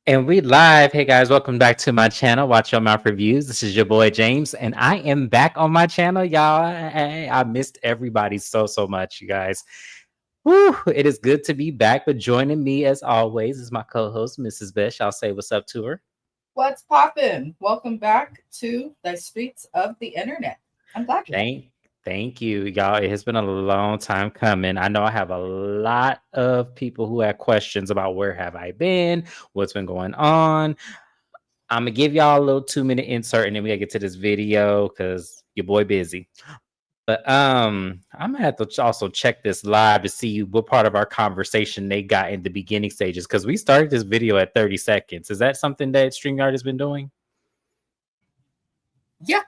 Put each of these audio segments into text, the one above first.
And we live. Hey guys, welcome back to my channel. Watch Your Mouth Reviews. This is your boy James, and I am back on my channel, y'all. I missed everybody so much, you guys. Woo, it is good to be back. But joining me as always is my co-host, Mrs. Bish. I'll say what's up to her. What's poppin'? Welcome back to the streets of the internet. I'm glad you're back. Thank, thank you, y'all. It has been a long time coming. I know I have a lot of people who have questions about where have I been, what's been going on. I'm gonna give y'all a little 2-minute insert, and then we gotta get to this video because your boy busy. But I'm gonna have to also check this live to see what part of our conversation they got in the beginning stages because we started this video at 30 seconds. Is that something that StreamYard has been doing? Yeah.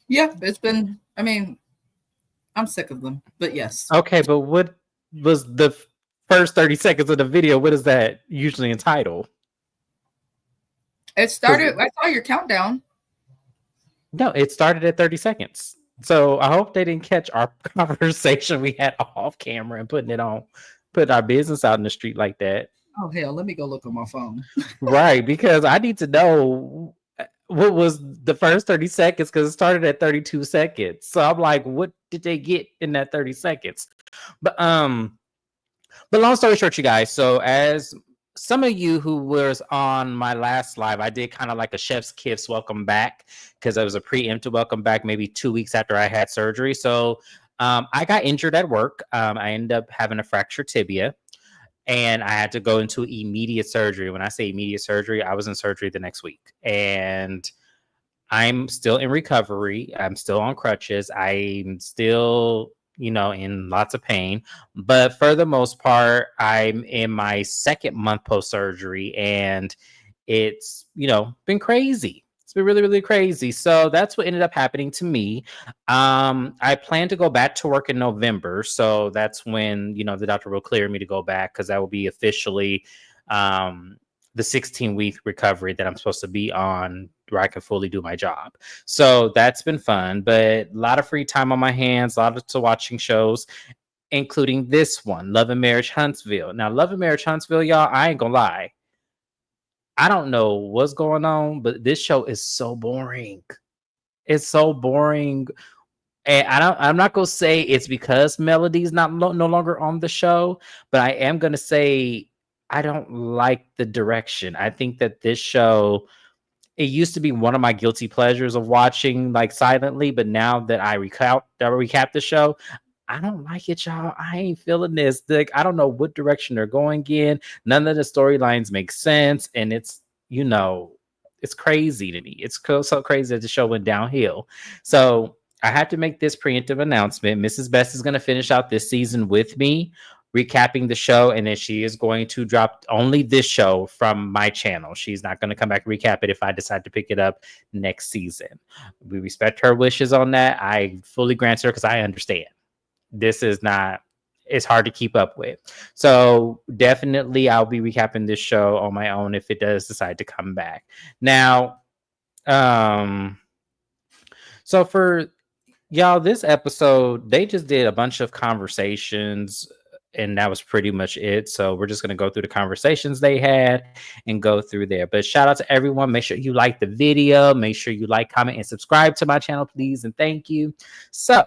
Yeah, it's been, I'm sick of them, but yes. Okay, but what was the first 30 seconds of the video? What is that usually entitled? It started, I saw your countdown. No, it started at 30 seconds. So I hope they didn't catch our conversation we had off camera and put our business out in the street like that. Oh, hell, let me go look on my phone. Right, because I need to know what was the first 30 seconds because it started at 32 seconds. So I'm like, what did they get in that 30 seconds? But long story short, you guys, so as some of you who was on my last live, I did kind of like a chef's kiss welcome back because it was a preemptive welcome back maybe 2 weeks after I had surgery. So I got injured at work. I ended up having a fractured tibia and I had to go into immediate surgery. When I say immediate surgery, I was in surgery the next week. And I'm still in recovery. I'm still on crutches. I'm still, in lots of pain. But for the most part, I'm in my second month post surgery and it's, been crazy. It's been really crazy. So that's what ended up happening to me. I plan to go back to work in November. So that's when, the doctor will clear me to go back because that will be officially the 16-week recovery that I'm supposed to be on where I can fully do my job. So that's been fun, but a lot of free time on my hands, a lot of watching shows, including this one, Love and Marriage Huntsville. Now, Love and Marriage Huntsville, y'all, I ain't gonna lie. I don't know what's going on, but this show is so boring. It's so boring. And I'm not gonna say it's because Melody's no longer on the show, but I am gonna say I don't like the direction. I think that this show, it used to be one of my guilty pleasures of watching like silently, but now that I recap the show, I don't like it, y'all. I ain't feeling this. Like, I don't know what direction they're going in. None of the storylines make sense, and it's crazy to me. It's so crazy that the show went downhill. So I have to make this preemptive announcement. Mrs. Best is going to finish out this season with me, recapping the show, and then she is going to drop only this show from my channel. She's not going to come back and recap it if I decide to pick it up next season. We respect her wishes on that. I fully grant her because I understand. This is not, it's hard to keep up with. So definitely I'll be recapping this show on my own if it does decide to come back. Now, so for y'all, this episode, they just did a bunch of conversations and that was pretty much it. So we're just going to go through the conversations they had and go through there. But shout out to everyone. Make sure you like the video. Make sure you like, comment, and subscribe to my channel, please. And thank you. So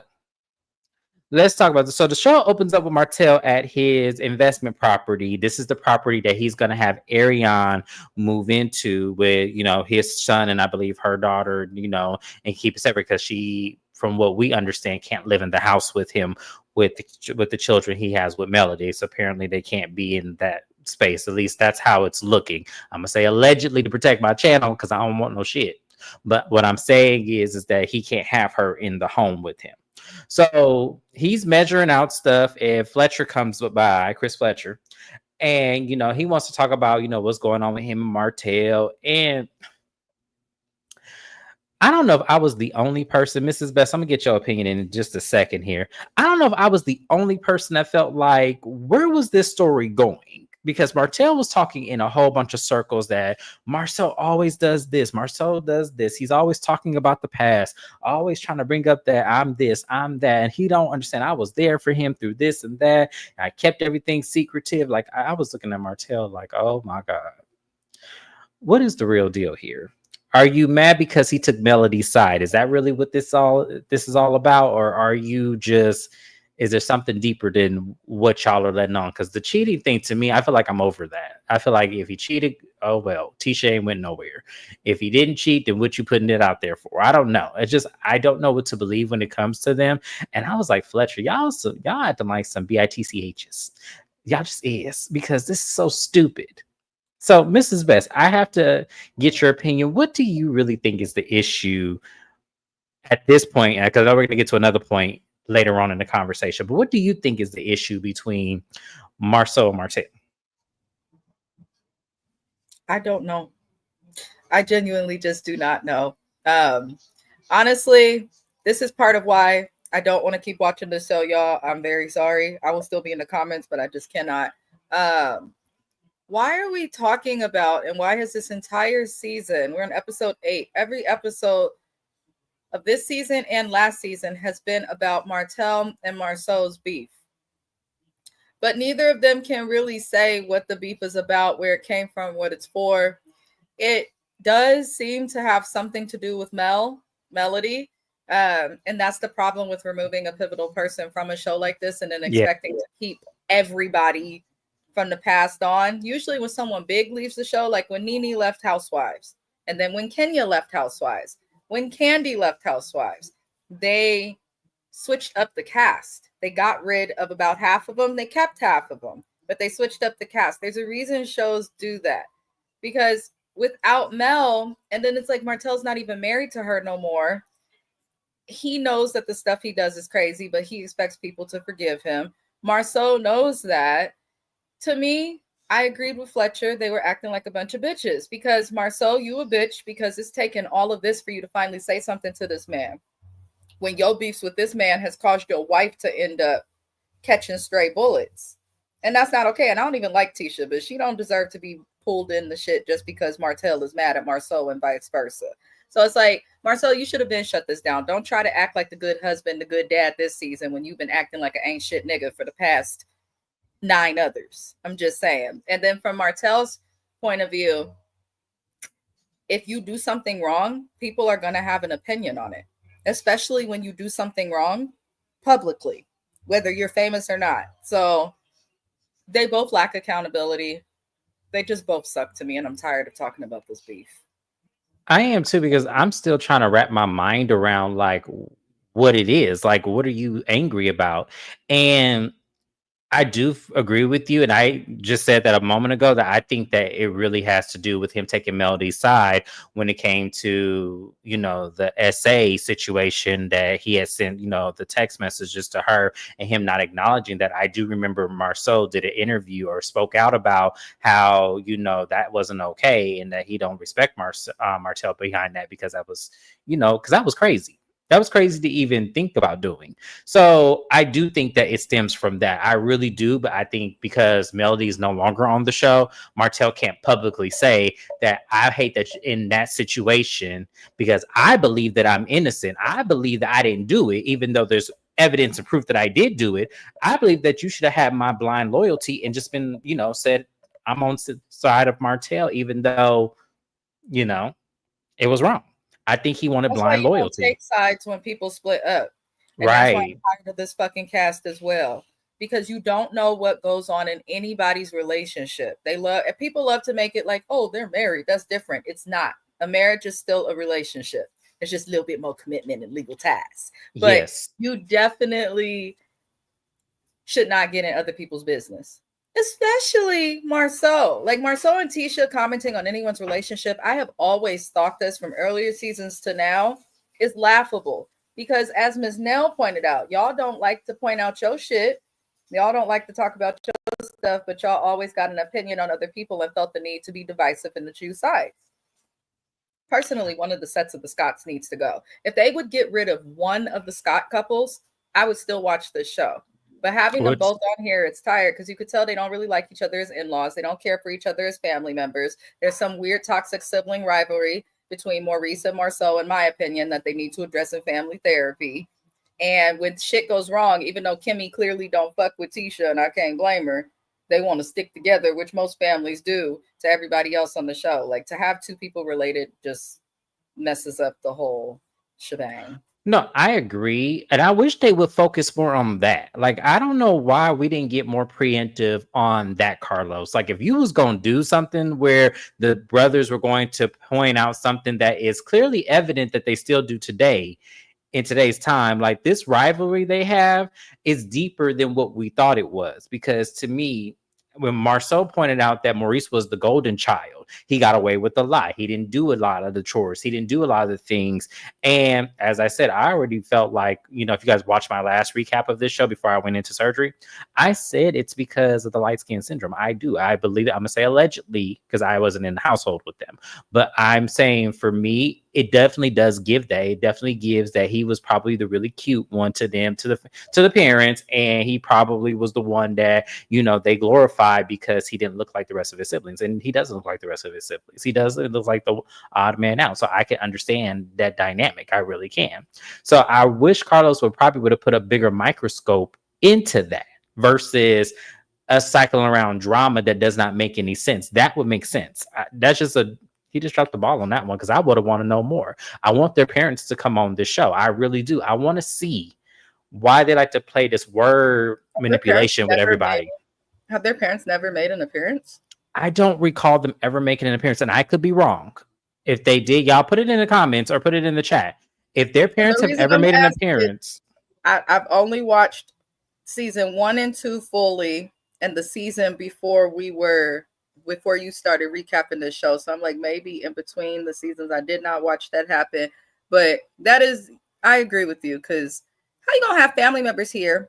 let's talk about this. So the show opens up with Martell at his investment property. This is the property that he's going to have Ariane move into with, his son and I believe her daughter, and keep it separate because she, from what we understand, can't live in the house with him with the children he has with Melody. So apparently they can't be in that space. At least that's how it's looking. I'm going to say allegedly to protect my channel because I don't want no shit. But what I'm saying is that he can't have her in the home with him. So he's measuring out stuff, and Fletcher comes by, Chris Fletcher, and he wants to talk about what's going on with him and Martell. And I don't know if I was the only person, Mrs. Best, I'm gonna get your opinion in just a second here. I don't know if I was the only person that felt like, where was this story going? Because Martell was talking in a whole bunch of circles that Marcel always does this. Marcel does this. He's always talking about the past, always trying to bring up that I'm this, I'm that. And he don't understand. I was there for him through this and that. I kept everything secretive. Like I was looking at Martell like, oh my God. what is the real deal here? Are you mad because he took Melody's side? Is that really what this is all about? Or are you just, is there something deeper than what y'all are letting on? Because the cheating thing, to me, I feel like I'm over that. I feel like if he cheated, oh well, Tisha ain't went nowhere. If he didn't cheat, then what you putting it out there for? I don't know. It's just, I don't know what to believe when it comes to them. And I was like, Fletcher, y'all acting like some bitchs. Y'all just is, because this is so stupid. So, Mrs. Best, I have to get your opinion. What do you really think is the issue at this point? Because I know we're going to get to another point later on in the conversation, but what do you think is the issue between Marceau and Martell? I don't know. I genuinely just do not know. Honestly, this is part of why I don't want to keep watching the show, y'all. I'm very sorry. I will still be in the comments, but I just cannot. Why are we talking about, and why has this entire season, we're in episode 8, every episode of this season and last season has been about Martell and Marceau's beef. But neither of them can really say what the beef is about, where it came from, what it's for. It does seem to have something to do with Melody. And that's the problem with removing a pivotal person from a show like this and then expecting to keep everybody from the past on. Usually when someone big leaves the show, like when Nene left Housewives, and then when Kenya left Housewives, when Candy left Housewives, they switched up the cast. They got rid of about half of them. They kept half of them, but they switched up the cast. There's a reason shows do that, because without Mel, and then it's like Martell's not even married to her no more. He knows that the stuff he does is crazy, but he expects people to forgive him. Marceau knows that. To me, I agreed with Fletcher. They were acting like a bunch of bitches, because Marceau, you a bitch because it's taken all of this for you to finally say something to this man. When your beefs with this man has caused your wife to end up catching stray bullets. And that's not okay. And I don't even like Tisha, but she don't deserve to be pulled in the shit just because Martell is mad at Marceau and vice versa. So it's like, Marceau, you should have been shut this down. Don't try to act like the good husband, the good dad this season when you've been acting like an ain't shit nigga for the past 9 others. I'm just saying. And then from Martell's point of view, if you do something wrong, people are going to have an opinion on it, especially when you do something wrong publicly, whether you're famous or not. So they both lack accountability. They just both suck to me, and I'm tired of talking about this beef. I am too, because I'm still trying to wrap my mind around like what it is. Like, what are you angry about? And I do agree with you. And I just said that a moment ago, that I think that it really has to do with him taking Melody's side when it came to, the SA situation that he had sent, the text messages to her, and him not acknowledging that. I do remember Marceau did an interview or spoke out about how, that wasn't okay, and that he don't respect Martell behind that, because that was, because that was crazy. That was crazy to even think about doing. So I do think that it stems from that. I really do. But I think because Melody is no longer on the show, Martell can't publicly say that I hate that in that situation, because I believe that I'm innocent. I believe that I didn't do it, even though there's evidence and proof that I did do it. I believe that you should have had my blind loyalty and just been, said I'm on the side of Martell, even though, it was wrong. I think he wanted blind loyalty. Don't take sides when people split up. And right. That's why I'm tired of this fucking cast as well. Because you don't know what goes on in anybody's relationship. People love to make it like, oh, they're married. That's different. It's not. A marriage is still a relationship. It's just a little bit more commitment and legal ties. But yes, you definitely should not get in other people's business. Especially Marceau. Like Marceau and Tisha commenting on anyone's relationship, I have always thought this from earlier seasons to now, is laughable. Because as Ms. Nell pointed out, y'all don't like to point out your shit. Y'all don't like to talk about your stuff, but y'all always got an opinion on other people and felt the need to be divisive and to choose sides. Personally, one of the sets of the Scotts needs to go. If they would get rid of one of the Scott couples, I would still watch this show. But having them both on here, it's tired, because you could tell they don't really like each other as in-laws. They don't care for each other as family members. There's some weird toxic sibling rivalry between Maurice and Marceau, in my opinion, that they need to address in family therapy. And when shit goes wrong, even though Kimmy clearly don't fuck with Tisha, and I can't blame her, they want to stick together, which most families do, to everybody else on the show. Like, to have two people related just messes up the whole shebang. No, I agree. And I wish they would focus more on that. Like, I don't know why we didn't get more preemptive on that, Carlos. Like, if you was going to do something where the brothers were going to point out something that is clearly evident that they still do today, in today's time, like this rivalry they have is deeper than what we thought it was. Because to me, when Marceau pointed out that Maurice was the golden child, he got away with a lot. He didn't do a lot of the chores. He didn't do a lot of the things. And as I said, I already felt like, you know, if you guys watched my last recap of this show before I went into surgery, I said it's because of the light skin syndrome. I do. I believe it. I'm going to say allegedly because I wasn't in the household with them. But I'm saying for me, it definitely does give that. It definitely gives that he was probably the really cute one to them, to the parents, and he probably was the one that, you know, they glorified because he didn't look like the rest of his siblings, and he doesn't look like the rest of his siblings. He doesn't look like the odd man out. So I can understand that dynamic. I really can. So I wish Carlos would have put a bigger microscope into that versus us cycling around drama that does not make any sense. That would make sense. He just dropped the ball on that one because I would have want to know more. I want their parents to come on this show. I really do. I want to see why they like to play this word manipulation with everybody. Have their parents never made an appearance? I don't recall them ever making an appearance, and I could be wrong. If they did, y'all put it in the comments or put it in the chat. If their parents have ever made an appearance. I've only watched season 1 and 2 fully, and the season before you started recapping this show. So I'm like, maybe in between the seasons, I did not watch that happen. But I agree with you, because how you gonna have family members here?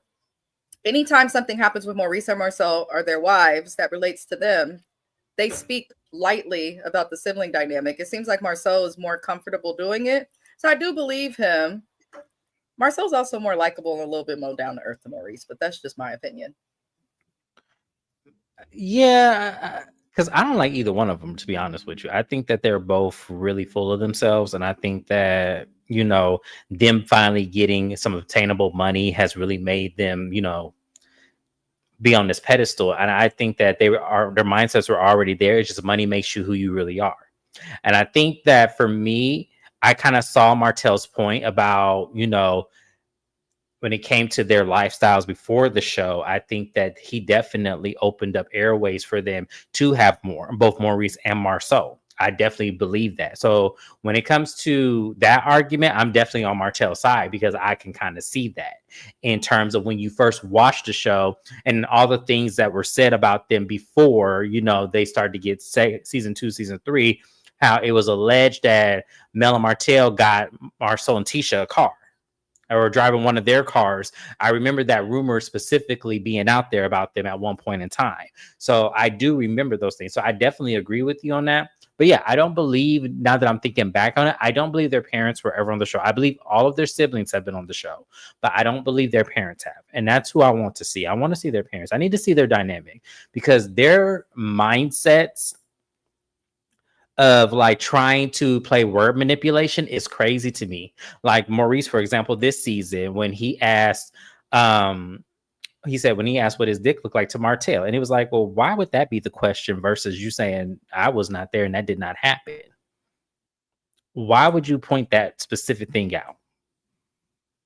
Anytime something happens with Maurice or Marceau or their wives that relates to them, they speak lightly about the sibling dynamic. It seems like Marceau is more comfortable doing it. So I do believe him. Marceau's also more likable and a little bit more down to earth than Maurice, but that's just my opinion. Yeah, because I don't like either one of them, to be honest with you. I think that they're both really full of themselves, and I think that, you know, them finally getting some obtainable money has really made them, you know, be on this pedestal. And I think that their mindsets were already there. It's just money makes you who you really are. And I think that for me, I kind of saw Martel's point about, you know, when it came to their lifestyles before the show, I think that he definitely opened up airways for them to have more, both Maurice and Marceau. I definitely believe that. So when it comes to that argument, I'm definitely on Martel's side because I can kind of see that in terms of when you first watch the show and all the things that were said about them before, you know, they started to get season 2, season 3, how it was alleged that Mel and Martel got Marceau and Tisha a car, or driving one of their cars. I remember that rumor specifically being out there about them at one point in time. So I do remember those things. So I definitely agree with you on that. But yeah, I don't believe, now that I'm thinking back on it, I don't believe their parents were ever on the show. I believe all of their siblings have been on the show, but I don't believe their parents have. And that's who I want to see. I want to see their parents. I need to see their dynamic because their mindsets of like trying to play word manipulation is crazy to me. Like Maurice, for example, this season, when he asked, he said when he asked what his dick looked like to Martel, and it was like, well, why would that be the question versus you saying I was not there and that did not happen? Why would you point that specific thing out?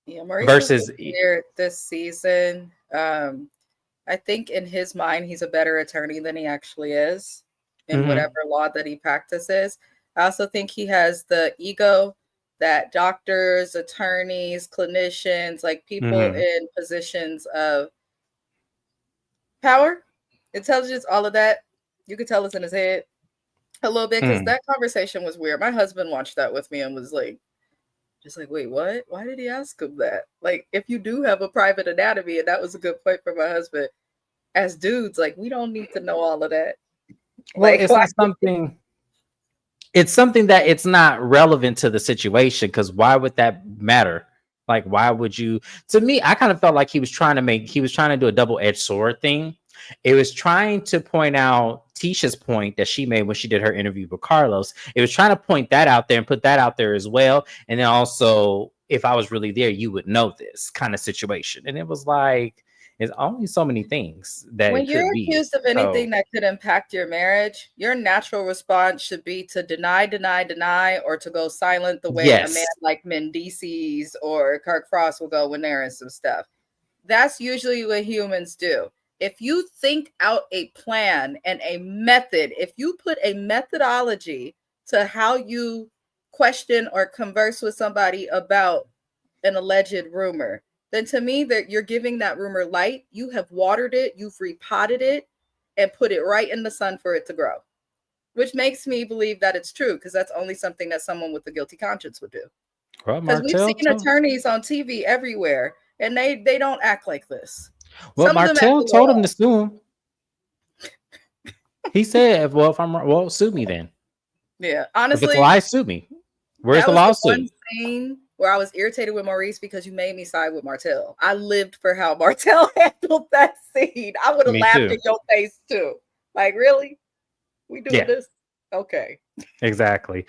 Yeah, Maurice versus here this season. I think in his mind, he's a better attorney than he actually is in whatever law that he practices. I also think he has the ego that doctors, attorneys, clinicians, like people in positions of power, intelligence, all of that, you could tell it's in his head a little bit, because that conversation was weird. My husband watched that with me and was like, just like, wait, what? Why did he ask him that? Like, if you do have a private anatomy, and that was a good point for my husband, as dudes, like, we don't need to know all of that. Well, like, it's not something. It's something that it's not relevant to the situation, because why would that matter? Like, why would you? To me, I kind of felt like he was trying to do a double-edged sword thing. It was trying to point out Tisha's point that she made when she did her interview with Carlos. It was trying to point that out there and put that out there as well. And then also, if I was really there, you would know this kind of situation. And it was like, It's only so many things that When it could you're be. accused of anything So that could impact your marriage, your natural response should be to deny, or to go silent the way a man yes, like Mendices or Kirk Frost will go when they're in some stuff. That's usually what humans do. If you think out a plan and a method, if you put a methodology to how you question or converse with somebody about an alleged rumor, then to me that you're giving that rumor light. You have watered it, you've repotted it, and put it right in the sun for it to grow, which makes me believe that it's true, because that's only something that someone with a guilty conscience would do. well, Because we've Martell seen told. attorneys on TV everywhere, and they don't act like this. Well, Some of them act Martell a little told him to off. sue him. He said, "Well, if I'm well, sue me then. Yeah, If it's a honestly, lie, sue me. Where's that the was the one lawsuit?" scene where I was irritated with Maurice because you made me side with Martell. I lived for how Martell handled that scene. I would have Me laughed too. in your face too. Like, really? We doing Yeah, this? Okay. exactly.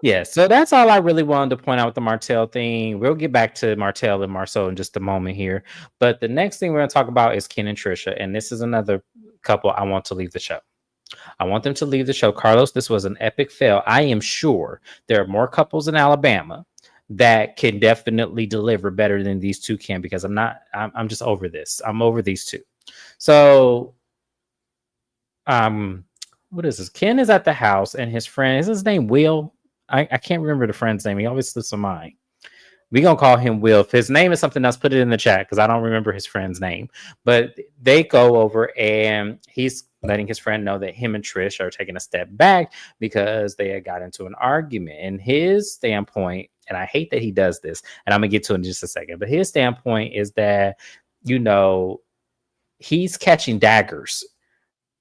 Yeah, so that's all I really wanted to point out with the Martell thing. We'll get back to Martell and Marceau in just a moment here. But the next thing we're going to talk about is Ken and Trisha. And this is another couple I want to leave the show. I want them to leave the show. Carlos, this was an epic fail. I am sure there are more couples in Alabama that can definitely deliver better than these two can, because I'm just over this. I'm over these two. So, um, what is this? Ken is at the house and his friend, is his name Will? I can't remember the friend's name. He always slips my mind. We gonna call him Will. If his name is something else, put it in the chat because I don't remember his friend's name. But they go over and he's letting his friend know that him and Trish are taking a step back because they had got into an argument. And his standpoint, and I hate that he does this, and I'm gonna get to it in just a second, but his standpoint is that, you know, he's catching daggers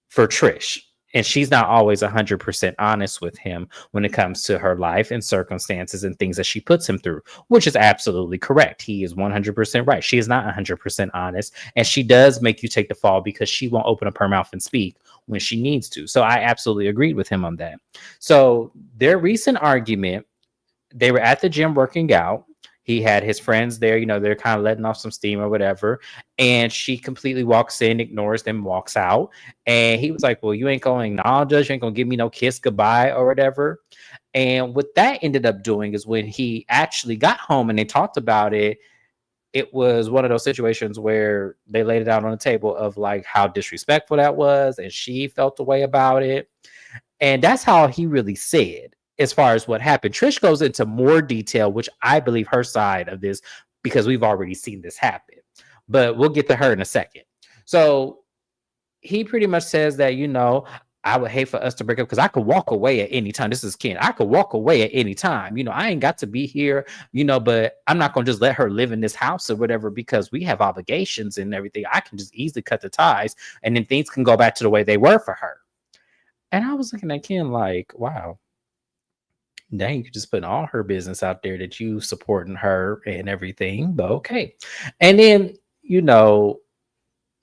for Trish. And she's not always 100% honest with him when it comes to her life and circumstances and things that she puts him through, which is absolutely correct. He is 100% right. She is not 100% honest. And she does make you take the fall because she won't open up her mouth and speak when she needs to. So I absolutely agreed with him on that. So their recent argument, they were at the gym working out. He had his friends there, you know, they're kind of letting off some steam or whatever. And she completely walks in, ignores them, walks out. And he was like, well, you ain't going to acknowledge us. You ain't going to give me no kiss goodbye or whatever. And what that ended up doing is when he actually got home and they talked about it, it was one of those situations where they laid it out on the table of like how disrespectful that was. And she felt the way about it. And that's how he really said as far as what happened. Trish goes into more detail, which I believe her side of this, because we've already seen this happen. But we'll get to her in a second. So he pretty much says that, you know, I would hate for us to break up because I could walk away at any time. This is Ken. I could walk away at any time. You know, I ain't got to be here, you know, but I'm not going to just let her live in this house or whatever because we have obligations and everything. I can just easily cut the ties and then things can go back to the way they were for her. And I was looking at Ken like, wow, dang, you just putting all her business out there that you supporting her and everything. But okay. And then, you know,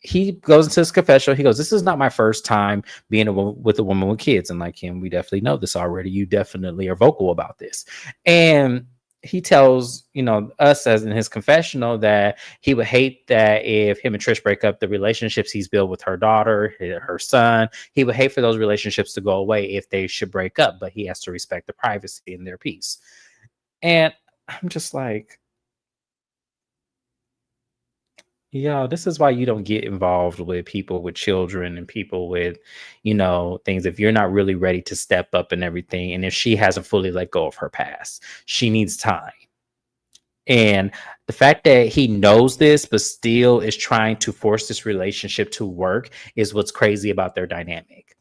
he goes into his confessional. He goes, this is not my first time being with a woman with kids. And like him, we definitely know this already. You definitely are vocal about this. And he tells, you know, us as in his confessional that he would hate that if him and Trish break up, the relationships he's built with her daughter, her son, he would hate for those relationships to go away if they should break up, but he has to respect the privacy and their peace. And I'm just like, yeah, this is why you don't get involved with people with children and people with, you know, things if you're not really ready to step up and everything. And if she hasn't fully let go of her past, she needs time. And the fact that he knows this, but still is trying to force this relationship to work is what's crazy about their dynamic.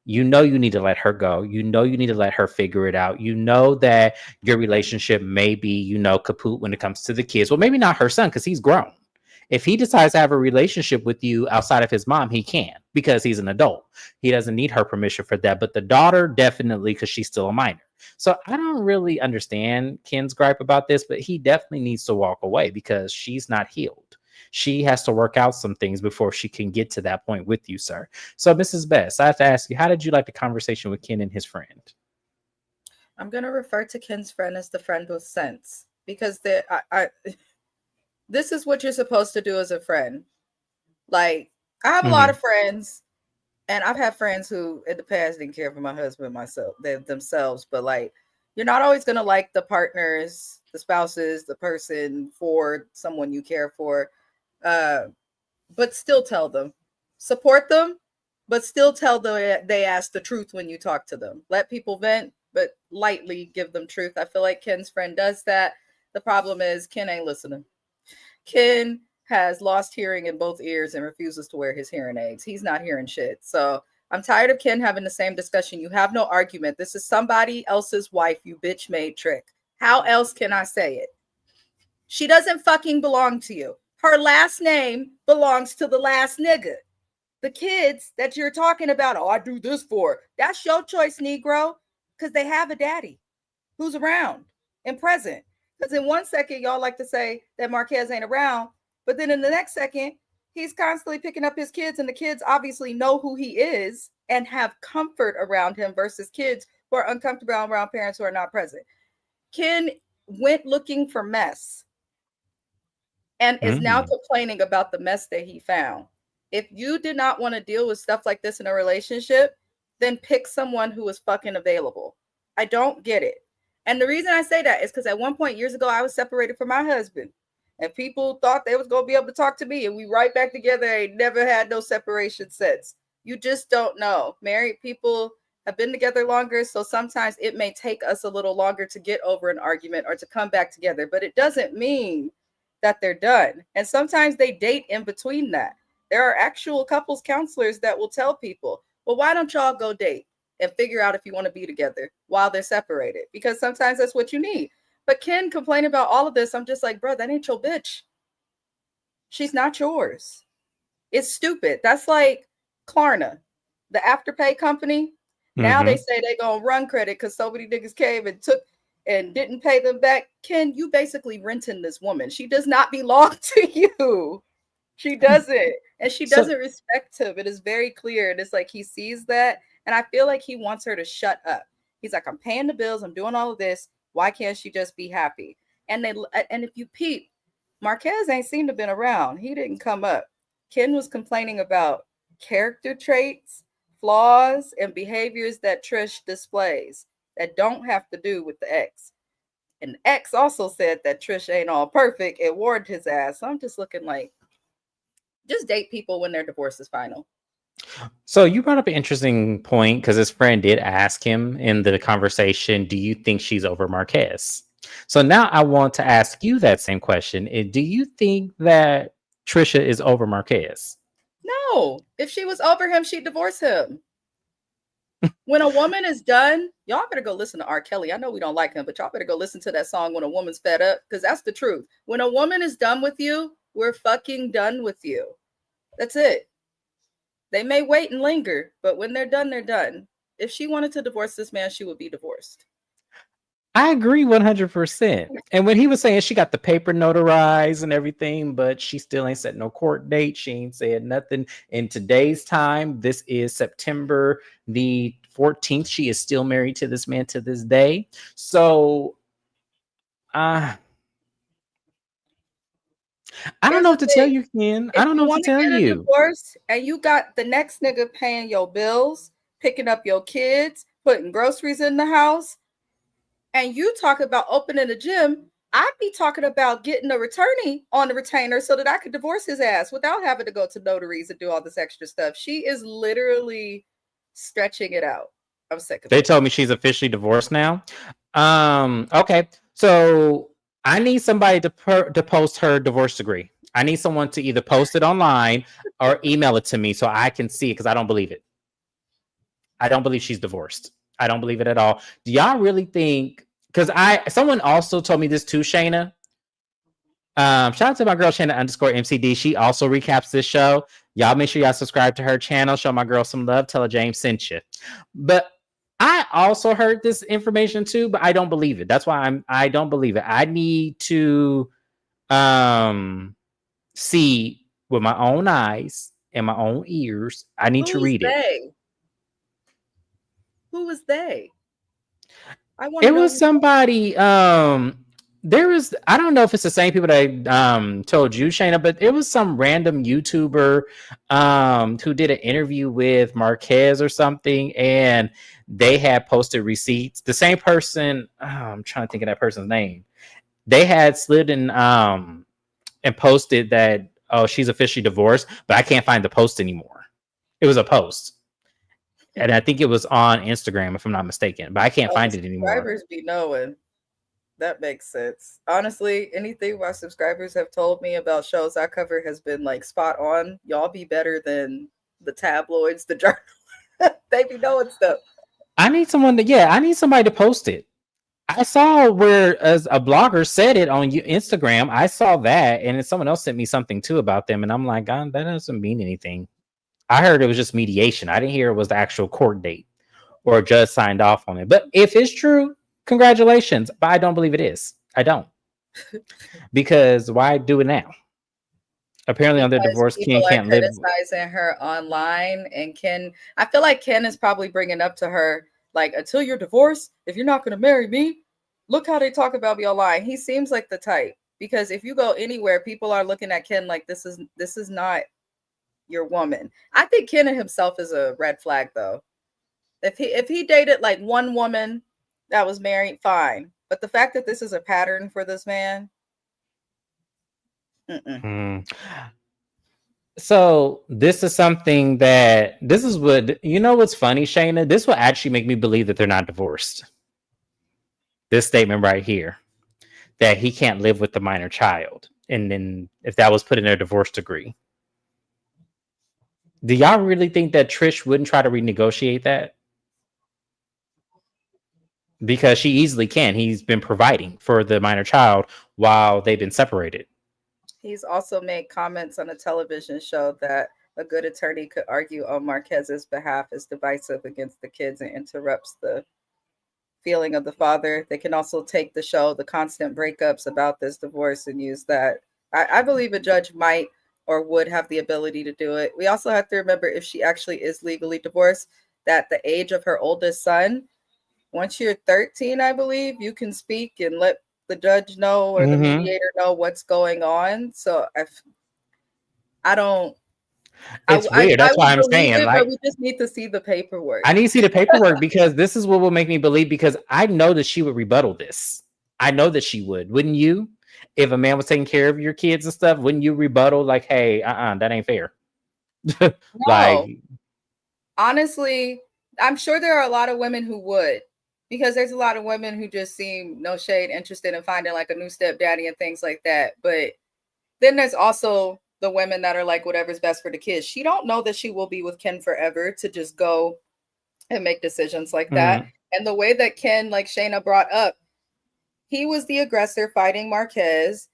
You know, you need to let her go. You know, you need to let her figure it out. You know that your relationship may be, you know, kaput when it comes to the kids. Well, maybe not her son because he's grown. If he decides to have a relationship with you outside of his mom, he can because he's an adult. He doesn't need her permission for that. But the daughter, definitely, because she's still a minor. So I don't really understand Ken's gripe about this, but he definitely needs to walk away because she's not healed. She has to work out some things before she can get to that point with you, sir. So, Mrs. Best, I have to ask you, how did you like the conversation with Ken and his friend? I'm going to refer to Ken's friend as the friend with sense, because this is what you're supposed to do as a friend. Like, I have a lot Mhm. of friends, and I've had friends who in the past didn't care for my husband themselves, but like, you're not always gonna like the partners, the spouses, the person for someone you care for. Uh, but still tell them, support them, but still tell them they ask the truth when you talk to them. Let people vent, but lightly give them truth. I feel like Ken's friend does that. The problem is Ken ain't listening. Ken has lost hearing in both ears and refuses to wear his hearing aids. He's not hearing shit. So I'm tired of Ken having the same discussion. You have no argument. This is somebody else's wife, you bitch made trick. How else can I say it? She doesn't fucking belong to you. Her last name belongs to the last nigga. The kids that you're talking about, oh, I do this for, that's your choice, Negro, because they have a daddy who's around and present. Because in one second, y'all like to say that Marquez ain't around, but then in the next second, he's constantly picking up his kids, and the kids obviously know who he is and have comfort around him versus kids who are uncomfortable around parents who are not present. Ken went looking for mess and is now Mhm. complaining about the mess that he found. If you did not want to deal with stuff like this in a relationship, then pick someone who is fucking available. I don't get it. And the reason I say that is because at one point years ago, I was separated from my husband. And people thought they was gonna be able to talk to me, and we right back together. I never had no separation since. You just don't know. Married people have been together longer, so sometimes it may take us a little longer to get over an argument or to come back together. But it doesn't mean that they're done. And sometimes they date in between that. There are actual couples counselors that will tell people, well, why don't y'all go date and figure out if you want to be together while they're separated? Because sometimes that's what you need. But Ken complaining about all of this, I'm just like, bro, that ain't your bitch. She's not yours. It's stupid. That's like Klarna, the afterpay company. Now they Mhm. say they're gonna run credit because so many niggas came and took and didn't pay them back. Ken, you basically renting this woman. She does not belong to you. She doesn't. And she So doesn't respect him. It is very clear. And it's like he sees that. And I feel like he wants her to shut up. He's like, I'm paying the bills. I'm doing all of this. Why can't she just be happy? And if you peep, Marquez ain't seemed to have been around. He didn't come up. Ken was complaining about character traits, flaws, and behaviors that Trish displays that don't have to do with the ex. And X also said that Trish ain't all perfect and warned his ass. So I'm just looking like, just date people when their divorce is final. So you brought up an interesting point because his friend did ask him in the conversation, "Do you think she's over Marquez?" So now I want to ask you that same question: Do you think that Trisha is over Marquez? No, if she was over him, she'd divorce him. When a woman is done, y'all better go listen to R. Kelly. I know we don't like him, but y'all better go listen to that song When a Woman's Fed Up, because that's the truth. When a woman is done with you, we're fucking done with you. That's it. They may wait and linger, but when they're done, they're done. If she wanted to divorce this man, she would be divorced. I agree 100%. And when he was saying she got the paper notarized and everything, but she still ain't set no court date, she ain't said nothing. In today's time, this is September the 14th. She is still married to this man to this day. So, uh, I don't Here's know the what to tell thing. you, Ken. I If don't know you what to want to tell get a you. divorce and you got the next nigga paying your bills, picking up your kids, putting groceries in the house, and you talk about opening a gym, I'd be talking about getting a attorney on the retainer so that I could divorce his ass without having to go to notaries and do all this extra stuff. She is literally stretching it out. I'm sick of They it. told me she's officially divorced now. Okay. So I need somebody to post her divorce decree. I need someone to either post it online or email it to me so I can see it because I don't believe it. I don't believe she's divorced. I don't believe it at all. Do y'all really think? Because someone also told me this too, Shana. Shout out to my girl Shana underscore MCD. She also recaps this show. Y'all make sure y'all subscribe to her channel. Show my girl some love. Tell her James sent you. But I also heard this information too, but I don't believe it. That's why I don't believe it. I need to um see with my own eyes and my own ears. I need to Who's read it. they? Who is they? I want to It know was who. somebody there was, I don't know if it's the same people that told you, Shana, but it was some random YouTuber who did an interview with Marquez or something, and they had posted receipts. The same person, I'm trying to think of that person's name. They had slid in and posted that, oh, she's officially divorced, but I can't find the post anymore. It was a post. And I think it was on Instagram, if I'm not mistaken, but I can't find it anymore. Subscribers be knowing. That makes sense. Honestly, anything my subscribers have told me about shows I cover has been like spot on. Y'all be better than the tabloids, the journal. They be knowing stuff. I need someone to, I need somebody to post it. I saw where as a blogger said it on Instagram. I saw that, and then someone else sent me something too about them, and I'm like, God, that doesn't mean anything. I heard it was just mediation. I didn't hear it was the actual court date or a judge signed off on it. But if it's true, congratulations. But I don't believe it is. I don't. Because why do it now? Apparently, on their divorce, Ken can't live. Criticizing her online, and Ken, I feel like Ken is probably bringing up to her, like, until you're divorced, if you're not going to marry me, look how they talk about me online. He seems like the type, because if you go anywhere, people are looking at Ken like this is not your woman. I think Ken himself is a red flag, though. If he dated like one woman that was married, fine. But the fact that this is a pattern for this man. So this is something that this is what, you know, what's funny, Shana? This will actually make me believe that they're not divorced. This statement right here, that he can't live with the minor child. And then if that was put in their divorce decree. Do y'all really think that Trish wouldn't try to renegotiate that? Because she easily can. He's been providing for the minor child while they've been separated. He's also made comments on a television show that a good attorney could argue on Marquez's behalf is divisive against the kids and interrupts the feeling of the father. They can also take the show, the constant breakups about this divorce, and use that. I believe a judge might or would have the ability to do it. We also have to remember, if she actually is legally divorced, that the age of her oldest son, once you're 13, I believe, you can speak and let the judge know or the mediator know what's going on. So I don't. It's weird. That's why I'm saying, like, but we just need to see the paperwork. I need to see the paperwork because this is what will make me believe. Because I know that she would rebuttal this. I know that she would. Wouldn't you? If a man was taking care of your kids and stuff, wouldn't you rebuttal like, "Hey, that ain't fair"? No. Like, honestly, I'm sure there are a lot of women who would. Because there's a lot of women who just seem, no shade, interested in finding like a new stepdaddy and things like that. But then there's also the women that are like, whatever's best for the kids. She don't know that she will be with Ken forever to just go and make decisions like that. And the way that Ken, like Shana brought up, he was the aggressor fighting Marquez.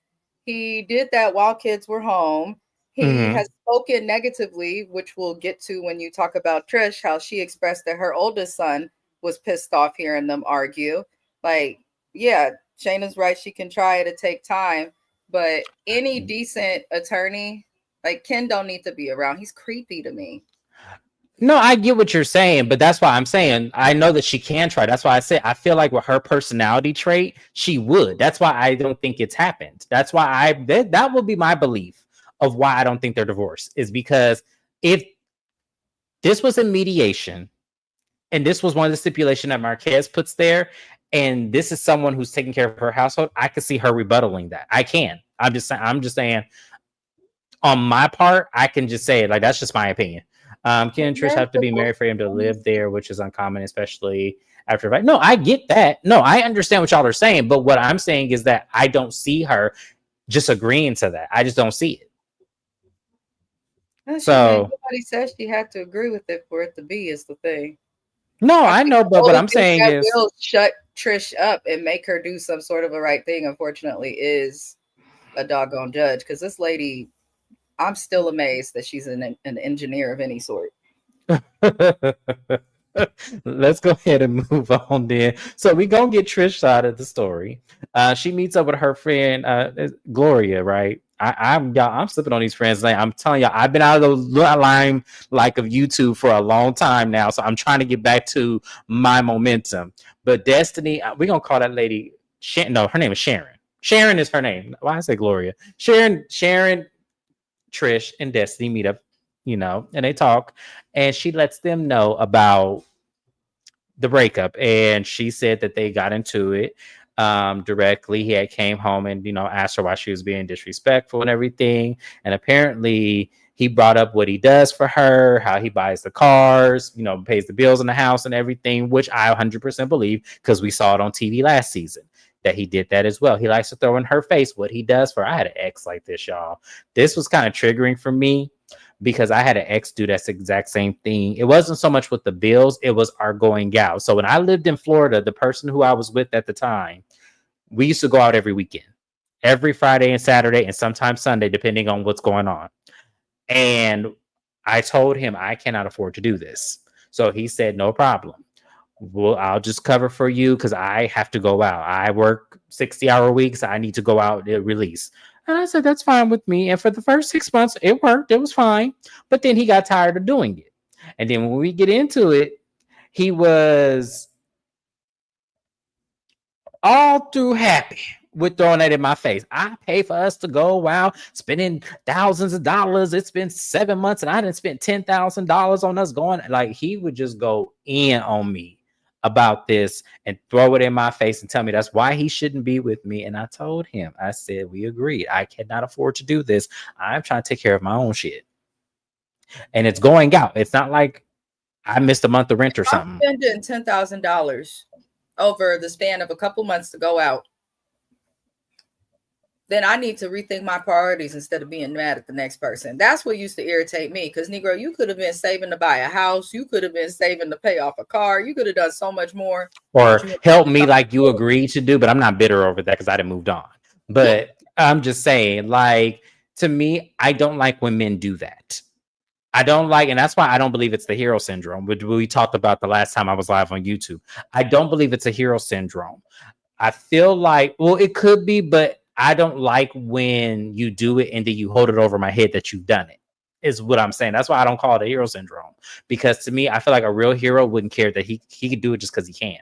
He did that while kids were home. He has spoken negatively, which we'll get to when you talk about Trish, how she expressed that her oldest son was pissed off hearing them argue. Like, yeah, Shana's right. She can try it to take time, but any decent attorney, like Ken, don't need to be around. He's creepy to me. No, I get what you're saying, but that's why I'm saying I know that she can try. That's why I say I feel like with her personality trait, she would. That's why I don't think it's happened. That's why that will be my belief of why I don't think they're divorced, is because if this was in mediation, and this was one of the stipulations that Marquez puts there, and this is someone who's taking care of her household, I could see her rebuttaling that. I can. I'm just saying on my part, I can just say it. Like, that's just my opinion. Ken and Trish have to be married for him to live there, which is uncommon, especially after. No, I get that. No, I understand what y'all are saying. But what I'm saying is that I don't see her just agreeing to that. I just don't see it. So nobody says she had to agree with it for it to be, is the thing. No, I know, but what I'm saying is, will shut Trish up and make her do some sort of a right thing, unfortunately, is a doggone judge. Because this lady, I'm still amazed that she's an engineer of any sort. Let's go ahead and move on then. So we gonna get Trish's side of the story. She meets up with her friend Gloria, right? I'm slipping on these friends' name. I'm telling y'all, I've been out of the line like of YouTube for a long time now, so I'm trying to get back to my momentum. But Destiny, we're gonna call that lady. No, her name is Sharon, Sharon is her name. Why I say Gloria? Sharon, Trish, and Destiny meet up, and they talk, and she lets them know about the breakup, and she said that they got into it directly. He had came home and asked her why she was being disrespectful and everything, and apparently he brought up what he does for her, how he buys the cars, pays the bills in the house and everything, which I 100% believe because we saw it on TV last season that he did that as well. He likes to throw in her face what he does for her. I had an ex like this, y'all. This was kind of triggering for me because I had an ex do that exact same thing. It wasn't so much with the bills, it was our going out. So when I lived in Florida, the person who I was with at the time, we used to go out every weekend, every Friday and Saturday, and sometimes Sunday, depending on what's going on. And I told him I cannot afford to do this. So he said, no problem. Well, I'll just cover for you because I have to go out. I work 60-hour weeks. I need to go out at release. And I said, that's fine with me. And for the first 6 months, it worked. It was fine. But then he got tired of doing it. And then when we get into it, he was all through happy with throwing that in my face. I pay for us to go out, spending thousands of dollars. It's been 7 months and I didn't spend $10,000 on us going. Like, he would just go in on me about this and throw it in my face and tell me that's why he shouldn't be with me. And I told him, I said, we agreed. I cannot afford to do this. I'm trying to take care of my own shit. And it's going out. It's not like I missed a month of rent or something. I'm spending $10,000 over the span of a couple months to go out. Then I need to rethink my priorities instead of being mad at the next person. That's what used to irritate me. Because, Negro, you could have been saving to buy a house. You could have been saving to pay off a car. You could have done so much more. Or help me like you agreed to do. But I'm not bitter over that because I didn't moved on. But I'm just saying, like, to me, I don't like when men do that. I don't like, and that's why I don't believe it's the hero syndrome, which we talked about the last time I was live on YouTube. I don't believe it's a hero syndrome. I feel like, well, it could be, but I don't like when you do it and then you hold it over my head that you've done it, is what I'm saying. That's why I don't call it a hero syndrome. Because to me, I feel like a real hero wouldn't care that he could do it just because he can.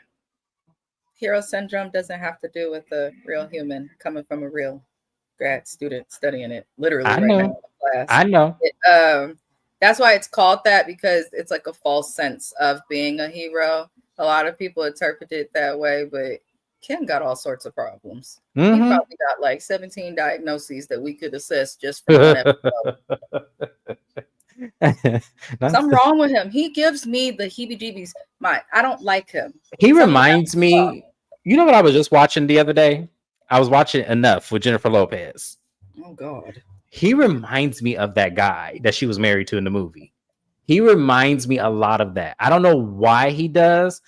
Hero syndrome doesn't have to do with a real human coming from a real grad student studying it literally right now in class. I know. That's why it's called that, because it's like a false sense of being a hero. A lot of people interpret it that way, but Ken got all sorts of problems. Mm-hmm. He probably got like 17 diagnoses that we could assess just from one episode. Something wrong with him. He gives me the heebie-jeebies. I don't like him. He reminds me, you know what I was just watching the other day? I was watching Enough with Jennifer Lopez. Oh, God. He reminds me of that guy that she was married to in the movie. He reminds me a lot of that. I don't know why he does.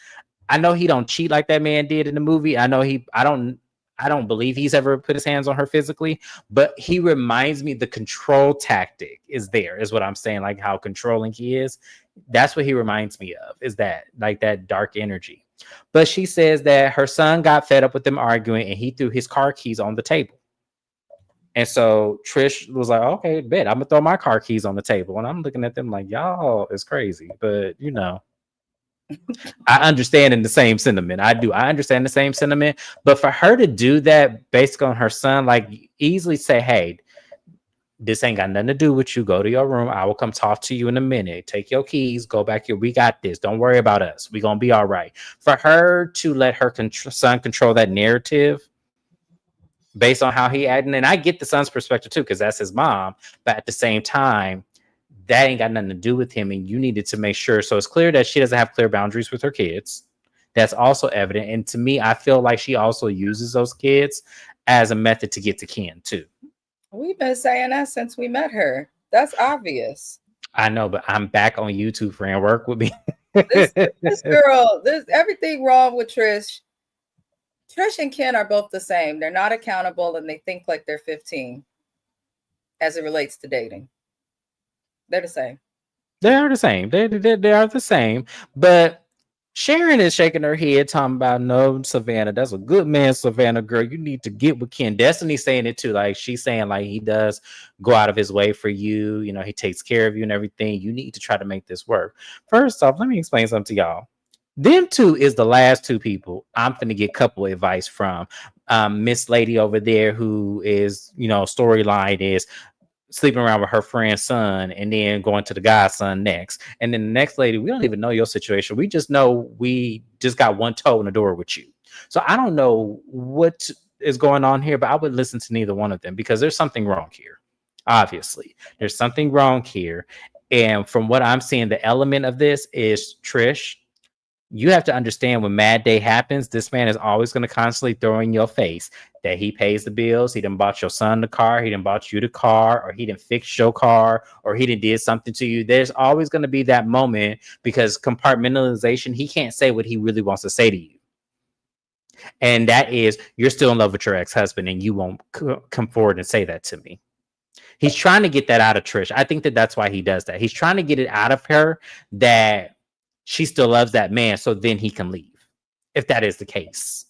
I know he don't cheat like that man did in the movie. I know I don't believe he's ever put his hands on her physically, but he reminds me the control tactic is what I'm saying. Like how controlling he is. That's what he reminds me of, is that like that dark energy. But she says that her son got fed up with them arguing and he threw his car keys on the table. And so Trish was like, okay, bet I'm gonna throw my car keys on the table. And I'm looking at them like, y'all is crazy. But I understand in the same sentiment. I understand the same sentiment. But for her to do that based on her son, like easily say, hey, this ain't got nothing to do with you. Go to your room. I will come talk to you in a minute. Take your keys. Go back here. We got this. Don't worry about us. We're going to be all right. For her to let her son control that narrative based on how he acted. And I get the son's perspective too, because that's his mom. But at the same time, that ain't got nothing to do with him. And you needed to make sure. So it's clear that she doesn't have clear boundaries with her kids. That's also evident. And to me, I feel like she also uses those kids as a method to get to Ken too. We've been saying that since we met her. That's obvious. I know, but I'm back on YouTube, friend. Work with me. this girl, there's everything wrong with Trish. Trish and Ken are both the same. They're not accountable and they think like they're 15 as it relates to dating. They're the same. They are the same. They are the same. But Sharon is shaking her head, talking about, no, Savannah, that's a good man, Savannah, girl. You need to get with Ken. Destiny's saying it too. Like, she's saying, like, he does go out of his way for you. You know, he takes care of you and everything. You need to try to make this work. First off, let me explain something to y'all. Them two is the last two people I'm finna get couple advice from. Miss Lady over there who is, storyline is sleeping around with her friend's son and then going to the guy's son next. And then the next lady, we don't even know your situation. We just know we just got one toe in the door with you. So I don't know what is going on here, but I would listen to neither one of them because there's something wrong here. Obviously, there's something wrong here. And from what I'm seeing, the element of this is Trish. You have to understand when Mad Day happens, this man is always going to constantly throw in your face that he pays the bills. He done bought your son the car. He done bought you the car, or he done fixed your car, or he done did something to you. There's always going to be that moment because compartmentalization, he can't say what he really wants to say to you. And that is, you're still in love with your ex-husband and you won't come forward and say that to me. He's trying to get that out of Trish. I think that that's why he does that. He's trying to get it out of her that she still loves that man, so then he can leave. If that is the case,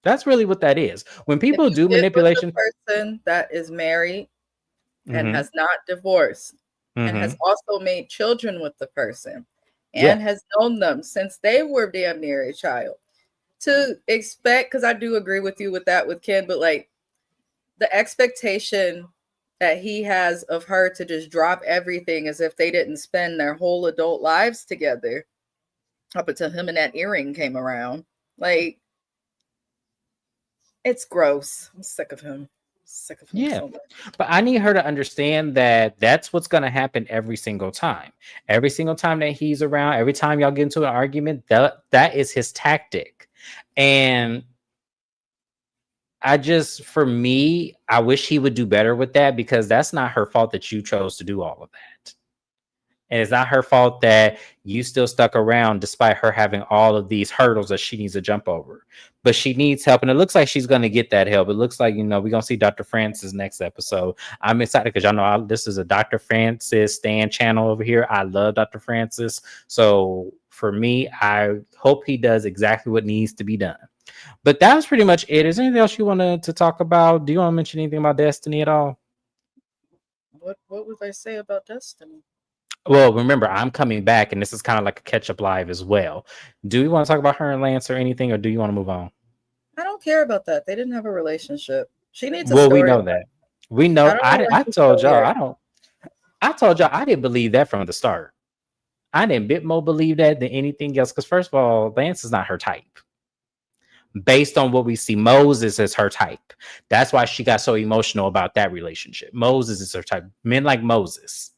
that's really what that is. When people do manipulation, with a person that is married and has not divorced and has also made children with the person and has known them since they were damn near a child, to expect, because I do agree with you with that with Ken, but like the expectation that he has of her to just drop everything as if they didn't spend their whole adult lives together up until him and that earring came around. Like, it's gross. I'm sick of him. Yeah, so but I need her to understand that that's what's going to happen every single time. Every single time that he's around, every time y'all get into an argument, that is his tactic. And for me, I wish he would do better with that because that's not her fault that you chose to do all of that. And it's not her fault that you still stuck around despite her having all of these hurdles that she needs to jump over. But she needs help. And it looks like she's going to get that help. It looks like, we're going to see Dr. Francis next episode. I'm excited because y'all know this is a Dr. Francis Stan channel over here. I love Dr. Francis. So for me, I hope he does exactly what needs to be done. But that was pretty much it. Is there anything else you wanted to talk about? Do you want to mention anything about Destiny at all? What would I say about Destiny? Well, remember, I'm coming back, and this is kind of like a catch-up live as well. Do you want to talk about her and Lance or anything, or do you want to move on? I don't care about that. They didn't have a relationship. She needs a story. Well, we know that. We know. I told y'all. I told y'all I didn't believe that from the start. I didn't bit more believe that than anything else. Because first of all, Lance is not her type. Based on what we see, Moses is her type. That's why she got so emotional about that relationship. Moses is her type. Men like Moses.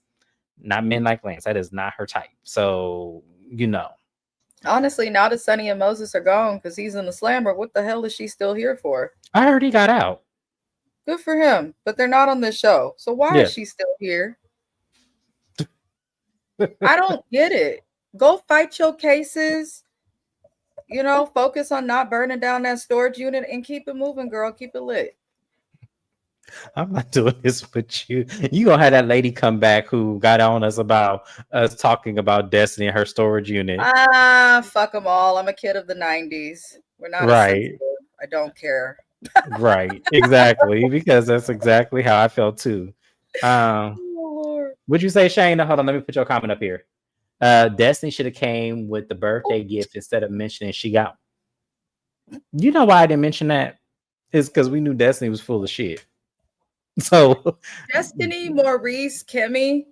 Not men like Lance. That is not her type. So, Honestly, now that Sonny and Moses are gone because he's in the slammer, what the hell is she still here for? I heard he got out. Good for him. But they're not on this show. So why is she still here? I don't get it. Go fight your cases. Focus on not burning down that storage unit and keep it moving, girl. Keep it lit. I'm not doing this with you. You gonna have that lady come back who got on us about us talking about Destiny and her storage unit. Fuck them all. I'm a kid of the 90s. We're not right. I don't care. Right. Exactly. Because that's exactly how I felt too. Would you say, Shana? Hold on, let me put your comment up here. Destiny should have came with the birthday gift instead of mentioning she got. You know why I didn't mention that? It's because we knew Destiny was full of shit. So Destiny, Maurice, Kimmy,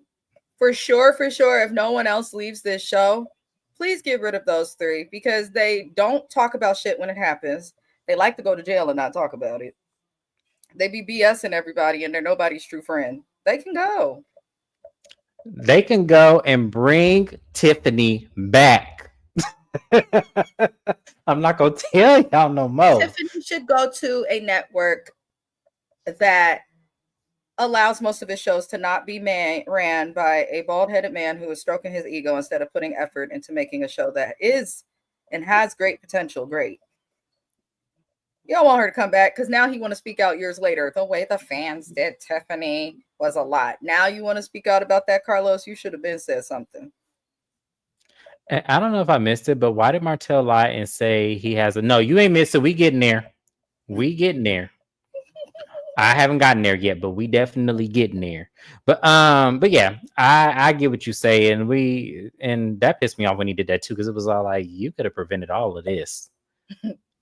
for sure. If no one else leaves this show, please get rid of those three because they don't talk about shit when it happens. They like to go to jail and not talk about it. They be BSing everybody and they're nobody's true friend. They can go. They can go and bring Tiffany back. I'm not gonna tell y'all no more. Tiffany should go to a network that allows most of his shows to not be ran by a bald-headed man who is stroking his ego instead of putting effort into making a show that is and has great potential. Great. You don't want her to come back because now he want to speak out years later. The way the fans did Tiffany was a lot. Now you want to speak out about that, Carlos? You should have been said something. I don't know if I missed it, but why did Martell lie and say he has a... No, you ain't missed it. We getting there. I haven't gotten there yet, but we definitely getting there. But yeah, I get what you say, and that pissed me off when he did that too, because it was all like, you could have prevented all of this.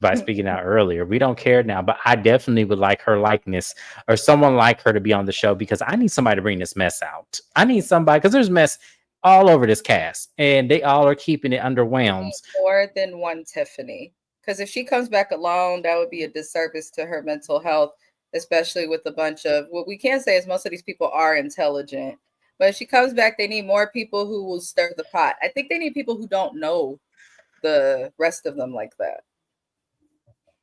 by speaking out earlier. We don't care now, but I definitely would like her likeness or someone like her to be on the show because I need somebody to bring this mess out. I need somebody because there's mess all over this cast and they all are keeping it underwhelmed. More than one Tiffany. Because if she comes back alone, that would be a disservice to her mental health, especially with a bunch of what we can say is most of these people are intelligent. But if she comes back, they need more people who will stir the pot. I think they need people who don't know the rest of them like that.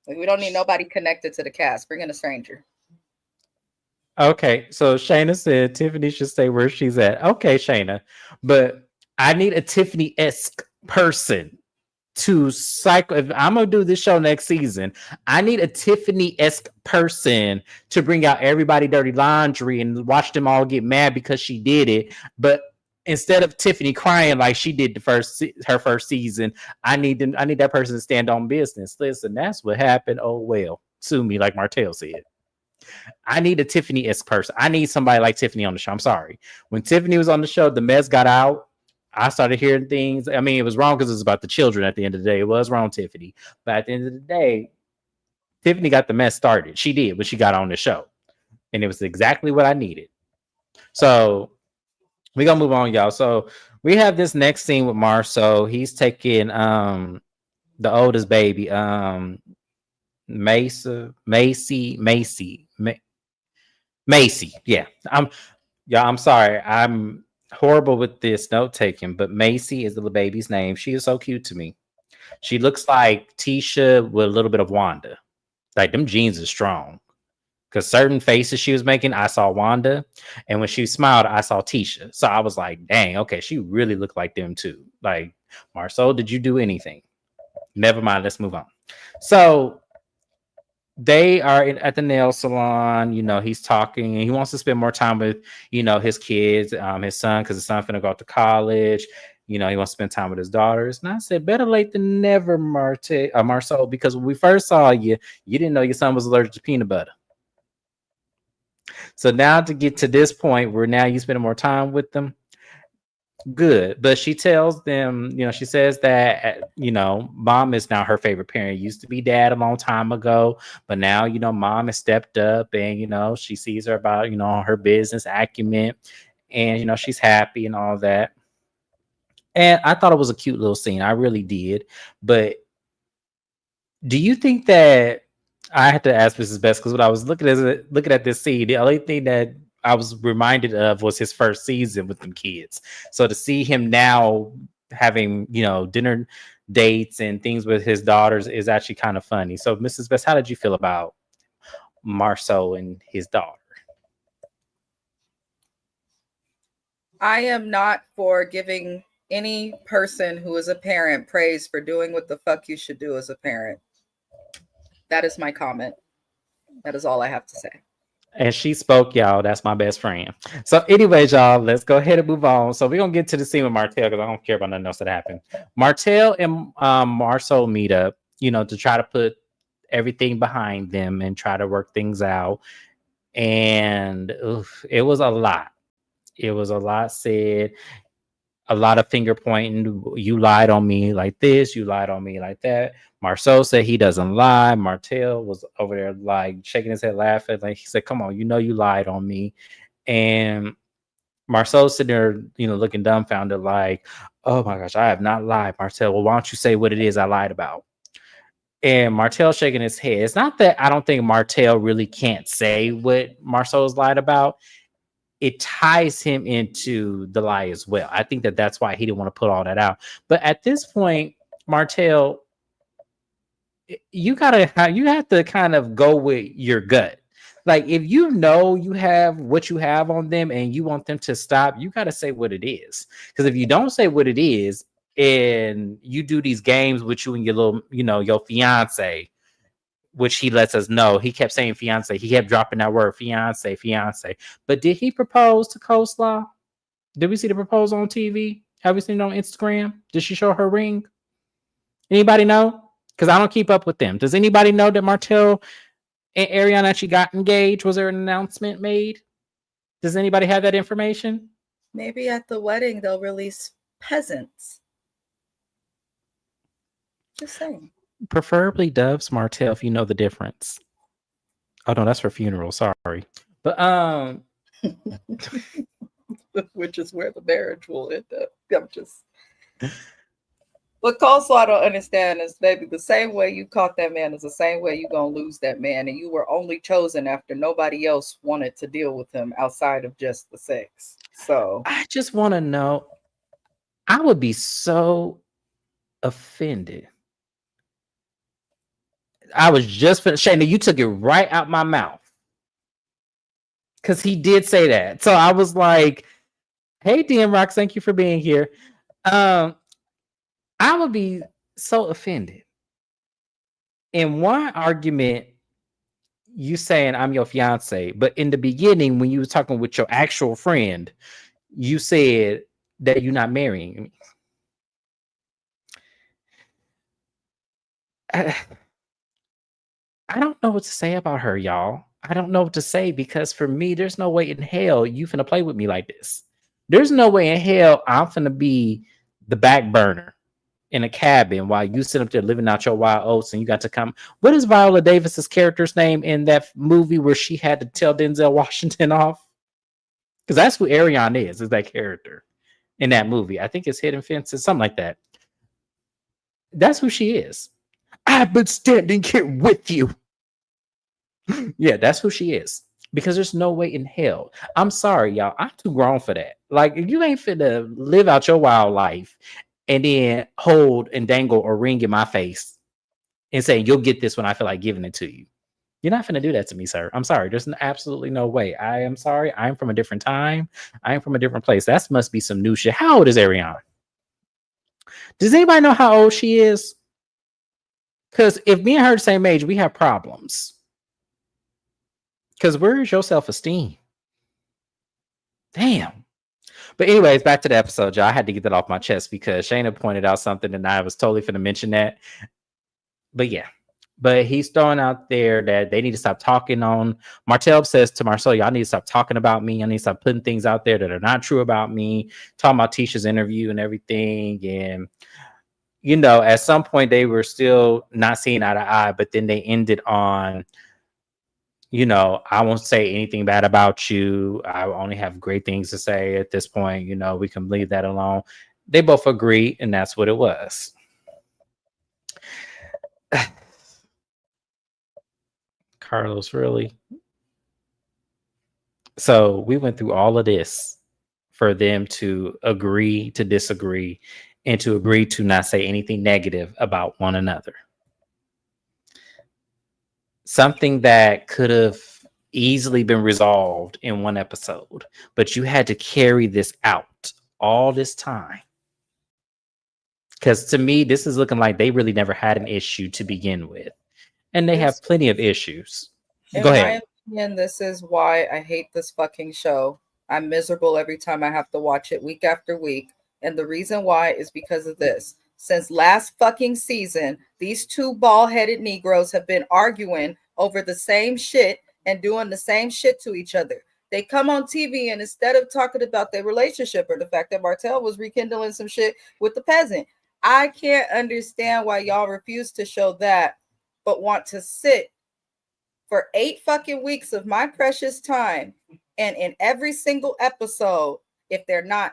Like we don't need nobody connected to the cast. Bring in a stranger. Okay, so Shayna said Tiffany should stay where she's at. Okay, Shayna, but I need a Tiffany-esque person to cycle. If I'm gonna do this show next season, I need a Tiffany-esque person to bring out everybody dirty laundry and watch them all get mad because she did it. But instead of Tiffany crying like she did her first season, I need that person to stand on business. Listen, that's what happened. Oh well, sue me, like Martell said. I need a Tiffany-esque person. I need somebody like Tiffany on the show. I'm sorry. When Tiffany was on the show, the mess got out. I started hearing things. I mean, it was wrong because it was about the children at the end of the day. It was wrong, Tiffany. But at the end of the day, Tiffany got the mess started. She did when she got on the show. And it was exactly what I needed. So we're going to move on, y'all. So we have this next scene with Marceau. He's taking the oldest baby, Macy. Yeah. I'm sorry. I'm horrible with this note taking, but Macy is the baby's name. She is so cute to me. She looks like Tisha with a little bit of Wanda. Like them jeans are strong. Because certain faces she was making, I saw Wanda. And when she smiled, I saw Tisha. So I was like, dang, okay, she really looked like them too. Like, Marceau, did you do anything? Never mind. Let's move on. So they are at the nail salon. You know, he's talking and he wants to spend more time with, you know, his kids, his son, because his son finna go to college. You know, he wants to spend time with his daughters. And I said, better late than never, Marceau, because when we first saw you, you didn't know your son was allergic to peanut butter. So now to get to this point where now you spend more time with them, good. But she tells them, you know, she says that, you know, mom is now her favorite parent. It used to be dad a long time ago, but now, you know, mom has stepped up and, you know, she sees her about, you know, her business acumen and, you know, she's happy and all that. And I thought it was a cute little scene. I really did. But do you think that I had to ask Mrs. Best because when I was looking at this scene, the only thing that I was reminded of was his first season with them kids. So to see him now having, you know, dinner dates and things with his daughters is actually kind of funny. So Mrs. Best, how did you feel about Marceau and his daughter? I am not for giving any person who is a parent praise for doing what the fuck you should do as a parent. That is my comment. That is all I have to say. And she spoke, y'all. That's my best friend. So, anyways, y'all, let's go ahead and move on. So, we're gonna get to the scene with Martell because I don't care about nothing else that happened. Martell and Marceau meet up, you know, to try to put everything behind them and try to work things out. And it was a lot. It was a lot said, a lot of finger pointing. You lied on me like this. You lied on me like that. Marceau said he doesn't lie. Martell was over there like shaking his head, laughing. Like he said, "Come on, you know you lied on me." And Marceau sitting there, you know, looking dumbfounded, like, "Oh my gosh, I have not lied, Martell. Well, why don't you say what it is I lied about?" And Martell shaking his head. It's not that I don't think Martell really can't say what Marceau's lied about. It ties him into the lie as well. I think that that's why he didn't want to put all that out. But at this point, Martell, you have to kind of go with your gut. Like if you know you have what you have on them and you want them to stop, you got to say what it is. Because if you don't say what it is and you do these games with you and your little, you know, your fiance, which he lets us know. He kept saying fiance. He kept dropping that word fiance, fiance. But did he propose to Coleslaw? Did we see the proposal on TV? Have we seen it on Instagram? Did she show her ring? Anybody know? Because I don't keep up with them. Does anybody know that Martell and Ariana actually got engaged? Was there an announcement made? Does anybody have that information? Maybe at the wedding they'll release peasants. Just saying. Preferably Doves Martell if you know the difference. Oh no, that's for funeral. Sorry. But which is where the marriage will end up. I'm just what also I don't understand is maybe the same way you caught that man is the same way you're gonna lose that man, and you were only chosen after nobody else wanted to deal with him outside of just the sex. So I just want to know. I would be so offended. I was just Shana, you took it right out my mouth. Because he did say that. So I was like, hey DM Rocks, thank you for being here. I would be so offended. In one argument, you saying I'm your fiance, but in the beginning, when you was talking with your actual friend, you said that you're not marrying me. I don't know what to say about her, y'all. I don't know what to say because for me, there's no way in hell you finna play with me like this. There's no way in hell I'm finna be the back burner in a cabin while you sit up there living out your wild oats and you got to come. What is Viola Davis's character's name in that movie where she had to tell Denzel Washington off? Because that's who Ariane is that character in that movie. I think it's Hidden Fences, something like that. That's who she is. I've been standing here with you. Yeah, that's who she is. Because there's no way in hell. I'm sorry, y'all. I'm too grown for that. Like, you ain't finna live out your wild life and then hold and dangle a ring in my face and say, you'll get this when I feel like giving it to you. You're not finna do that to me, sir. I'm sorry. There's absolutely no way. I am sorry. I'm from a different time. I'm from a different place. That must be some new shit. How old is Ariane? Does anybody know how old she is? Because if me and her are the same age, we have problems. Because where is your self-esteem? Damn. But anyways, back to the episode, y'all. I had to get that off my chest because Shana pointed out something and I was totally finna mention that. But yeah. But he's throwing out there that they need to stop talking on. Martell says to Marcel, y'all need to stop talking about me. I need to stop putting things out there that are not true about me. Talking about Tisha's interview and everything. And, you know, at some point they were still not seeing eye to eye, but then they ended on, you know, I won't say anything bad about you. I only have great things to say at this point. You know, we can leave that alone. They both agree, and that's what it was. Carlos, really? So we went through all of this for them to agree to disagree and to agree to not say anything negative about one another. Something that could have easily been resolved in one episode, but you had to carry this out all this time. Because to me, this is looking like they really never had an issue to begin with. And they have plenty of issues. Go ahead. In my opinion, this is why I hate this fucking show. I'm miserable every time I have to watch it week after week. And the reason why is because of this. Since last fucking season, these two bald-headed Negroes have been arguing over the same shit and doing the same shit to each other. They come on TV and instead of talking about their relationship or the fact that Martell was rekindling some shit with the peasant, I can't understand why y'all refuse to show that, but want to sit for 8 fucking weeks of my precious time. And in every single episode, if they're not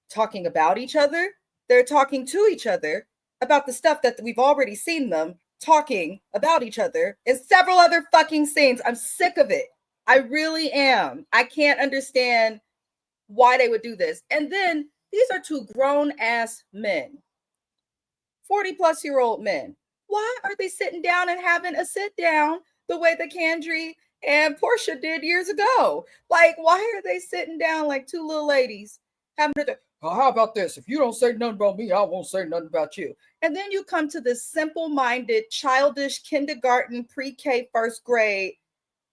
talking about each other, they're talking to each other about the stuff that we've already seen them talking about each other in several other fucking scenes. I'm sick of it. I really am. I can't understand why they would do this. And then these are two grown ass men, 40-plus-year-old men. Why are they sitting down and having a sit down the way that Kendry and Portia did years ago? Like, why are they sitting down like two little ladies having a, oh, how about this? If you don't say nothing about me, I won't say nothing about you. And then you come to this simple-minded, childish kindergarten, pre-K, first grade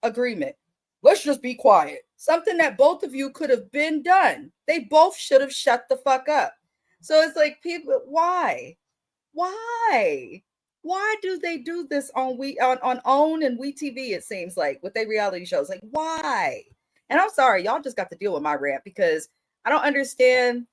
agreement. Let's just be quiet. Something that both of you could have been done. They both should have shut the fuck up. So it's like, people, why? Why? Why do they do this on OWN and WeTV? It seems like with their reality shows. Like, why? And I'm sorry, y'all just got to deal with my rant because I don't understand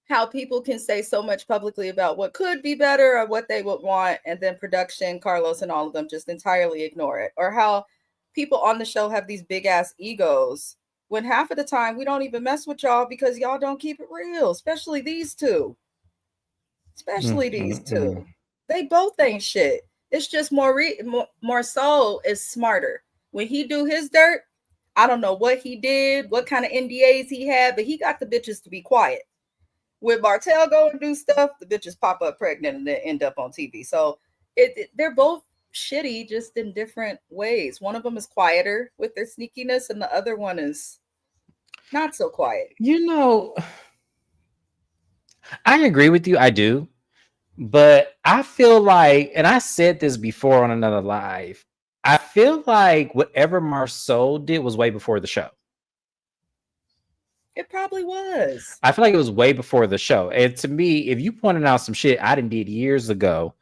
how people can say so much publicly about what could be better or what they would want, and then production, Carlos and all of them just entirely ignore it. Or how people on the show have these big ass egos when half of the time we don't even mess with y'all because y'all don't keep it real, especially these two. Especially these two. They both ain't shit. It's just more so is smarter. When he do his dirt, I don't know what he did, what kind of NDAs he had, but he got the bitches to be quiet. When Martell go and do stuff, the bitches pop up pregnant and then end up on TV. So they're both shitty, just in different ways. One of them is quieter with their sneakiness, and the other one is not so quiet. You know, I agree with you. I do. But I feel like, and I said this before on another live, I feel like whatever Marceau did was way before the show. It probably was. I feel like it was way before the show. And to me, if you pointed out some shit I did years ago,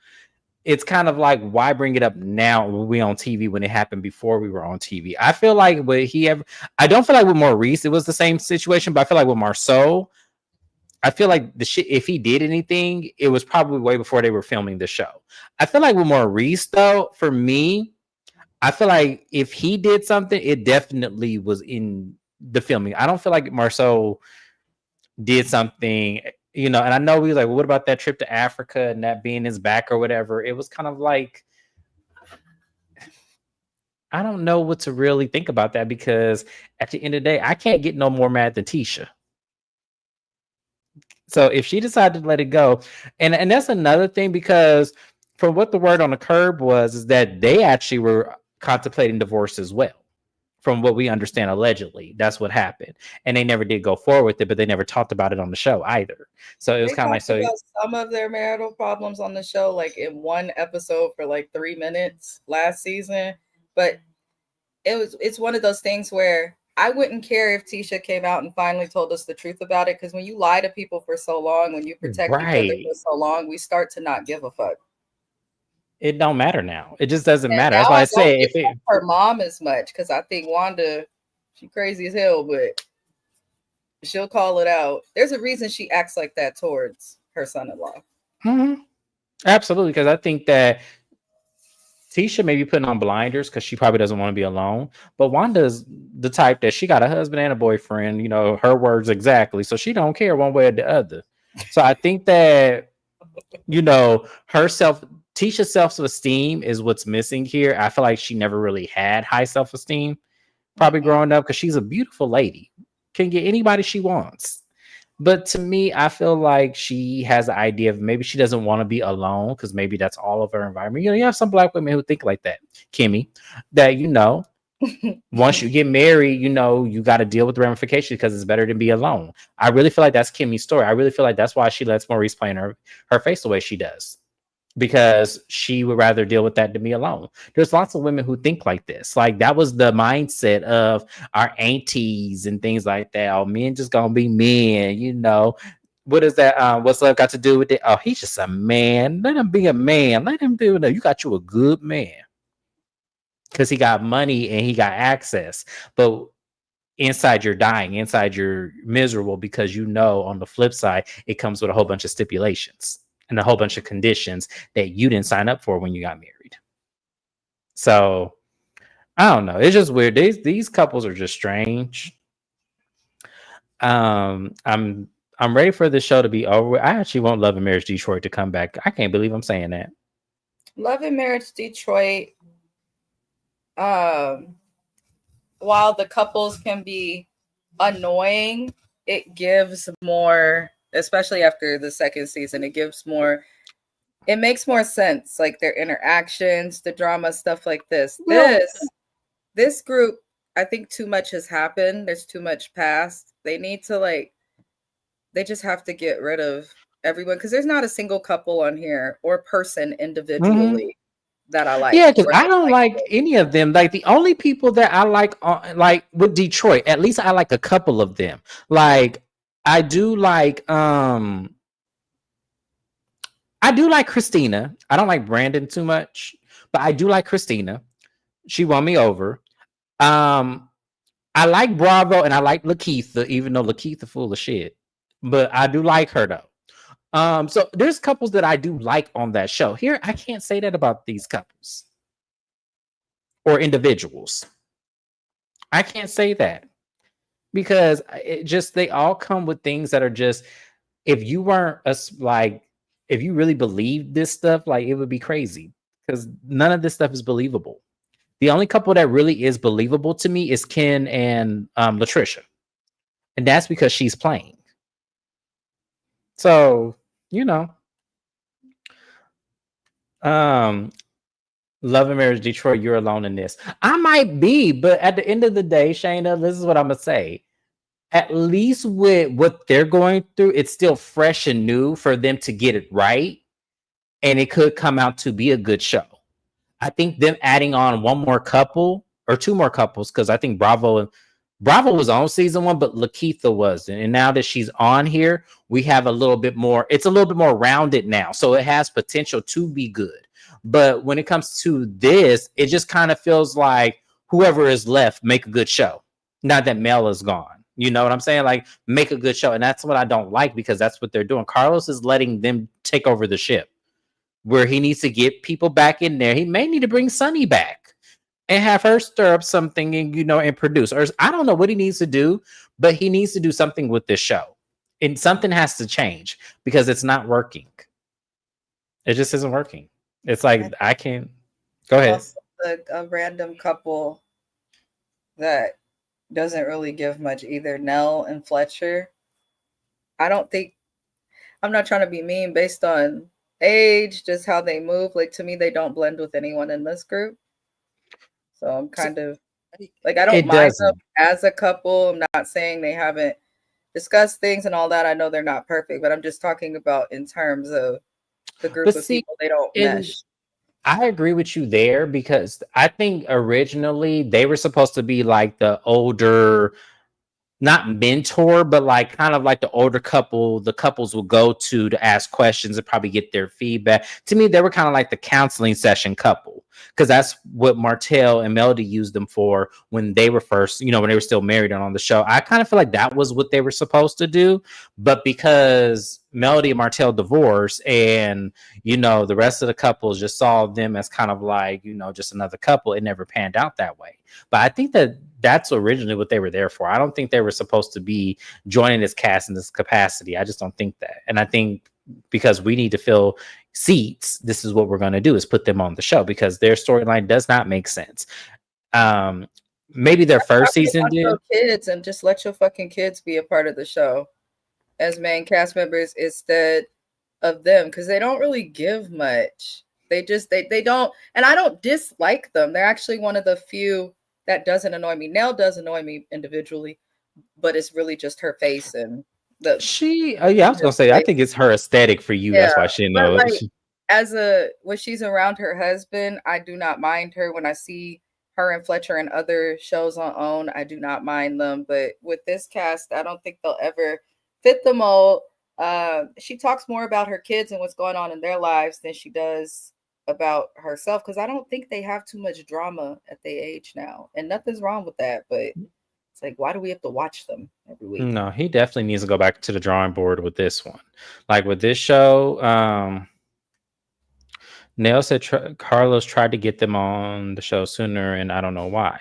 it's kind of like, why bring it up now when we on TV when it happened before we were on TV? I feel like I don't feel like with Maurice, it was the same situation, but I feel like with Marceau, I feel like the shit, if he did anything, it was probably way before they were filming the show. I feel like with Maurice, though, for me, I feel like if he did something, it definitely was in the filming. I don't feel like Marceau did something, and I know we was like, well, what about that trip to Africa and that being his back or whatever? It was kind of like, I don't know what to really think about that, because at the end of the day, I can't get no more mad than Tisha. So if she decided to let it go, and that's another thing, because from what the word on the curb was, is that they actually were contemplating divorce as well. From what we understand, allegedly, that's what happened, and they never did go forward with it, but they never talked about it on the show either. So it was kind of like, so some of their marital problems on the show, like in one episode for like 3 minutes last season, but it's one of those things where I wouldn't care if Tisha came out and finally told us the truth about it, because when you lie to people for so long, when you protect each other for so long, we start to not give a fuck. It don't matter now. It just doesn't matter. That's why I say if her mom as much, because I think Wanda, she crazy as hell, but she'll call it out. There's a reason she acts like that towards her son-in-law. Mm-hmm. Absolutely, because I think that Tisha may be putting on blinders because she probably doesn't want to be alone. But Wanda's the type that she got a husband and a boyfriend, her words exactly. So she don't care one way or the other. So I think that, Tisha's self-esteem is what's missing here. I feel like she never really had high self-esteem, probably growing up, because she's a beautiful lady. Can get anybody she wants. But to me, I feel like she has the idea of maybe she doesn't want to be alone, because maybe that's all of her environment. You have some Black women who think like that, Kimmy, that, once you get married, you got to deal with the ramifications, because it's better to be alone. I really feel like that's Kimmy's story. I really feel like that's why she lets Maurice play in her face the way she does, because she would rather deal with that than be alone. There's lots of women who think like this. Like, that was the mindset of our aunties and things like that. Oh, men just gonna be men, What is that? What's love got to do with it? Oh, he's just a man. Let him be a man. Let him do it. You got you a good man, because he got money and he got access. But inside you're dying. Inside you're miserable, because on the flip side, it comes with a whole bunch of stipulations and a whole bunch of conditions that you didn't sign up for when you got married. So I don't know. It's just weird. These couples are just strange. I'm ready for this show to be over. I actually want Love and Marriage Detroit to come back. I can't believe I'm saying that. Love and Marriage Detroit, while the couples can be annoying, it gives more, especially after the second season, it makes more sense, like their interactions, the drama, stuff like this. This group, I think too much has happened. There's too much past. They need to they just have to get rid of everyone, because there's not a single couple on here or person individually that I like. Yeah, because I don't like any of them. Like, the only people that I like with Detroit, at least I like a couple of them. Like, I do like Christina. I don't like Brandon too much, but I do like Christina. She won me over. I like Bravo and I like Lakeitha, even though Lakeitha full of shit. but I do like her though. So there's couples that I do like on that show. Here, I can't say that about these couples or individuals. I can't say that because it just they all come with things that are just if you weren't us like if you really believed this stuff, like it would be crazy because none of this stuff is believable. The only couple that really is believable to me is Ken and Latricia, and that's because she's playing. So you know, um, Love and Marriage Detroit, you're alone in this. I might be, but at the end of the day, Shayna, this is what I'm gonna say. At least with what they're going through, it's still fresh and new for them to get it right, and it could come out to be a good show. I think them adding on one more couple or two more couples, because I think Bravo was on season one, but Lakeitha wasn't. And now that she's on here, we have a little bit more, it's a little bit more rounded now. So it has potential to be good. But when it comes to this, it just kind of feels like whoever is left, make a good show. Not that Mel is gone. You know what I'm saying? Like, make a good show. And that's what I don't like because that's what they're doing. Carlos is letting them take over the ship where he needs to get people back in there. He may need to bring Sunny back and have her stir up something and and produce. Or I don't know what he needs to do, but he needs to do something with this show. And something has to change because it's not working. It just isn't working. It's like I can't go ahead. Also, a random couple that doesn't really give much either, Nell and Fletcher. I don't think I'm not trying to be mean based on age, just how they move. Like to me, they don't blend with anyone in this group. So I'm kind of like I don't It mind them doesn't. as a couple. I'm not saying they haven't discussed things and all that. I know they're not perfect, but I'm just talking about in terms of the group But of see, people they don't in mesh. I agree with you there because I think originally they were supposed to be like the older, not mentor, but like kind of like the older couple, the couples will go to ask questions and probably get their feedback. To me, they were kind of like the counseling session couple because that's what Martell and Melody used them for when they were first, when they were still married and on the show. I kind of feel like that was what they were supposed to do, but because Melody and Martell divorced and the rest of the couples just saw them as kind of like just another couple, it never panned out that way. But I think that's originally what they were there for. I don't think they were supposed to be joining this cast in this capacity. I just don't think that. And I think because we need to fill seats, this is what we're going to do is put them on the show because their storyline does not make sense. Maybe their first season did. Kids and just let your fucking kids be a part of the show as main cast members instead of them because they don't really give much. They just they don't, and I don't dislike them. They're actually one of the few that doesn't annoy me. Nell does annoy me individually, but it's really just her face and the I was gonna say I think it's her aesthetic for you. yeah, That's why she knows. Like, when she's around her husband, I do not mind her. When I see her and Fletcher and other shows on OWN, I do not mind them. But with this cast, I don't think they'll ever fit the mold. She talks more about her kids and what's going on in their lives than she does about herself because I don't think they have too much drama at their age now, and nothing's wrong with that. But it's like, why do we have to watch them every week? No, he definitely needs to go back to the drawing board with this one. Like with this show, Nell said Carlos tried to get them on the show sooner, and I don't know why.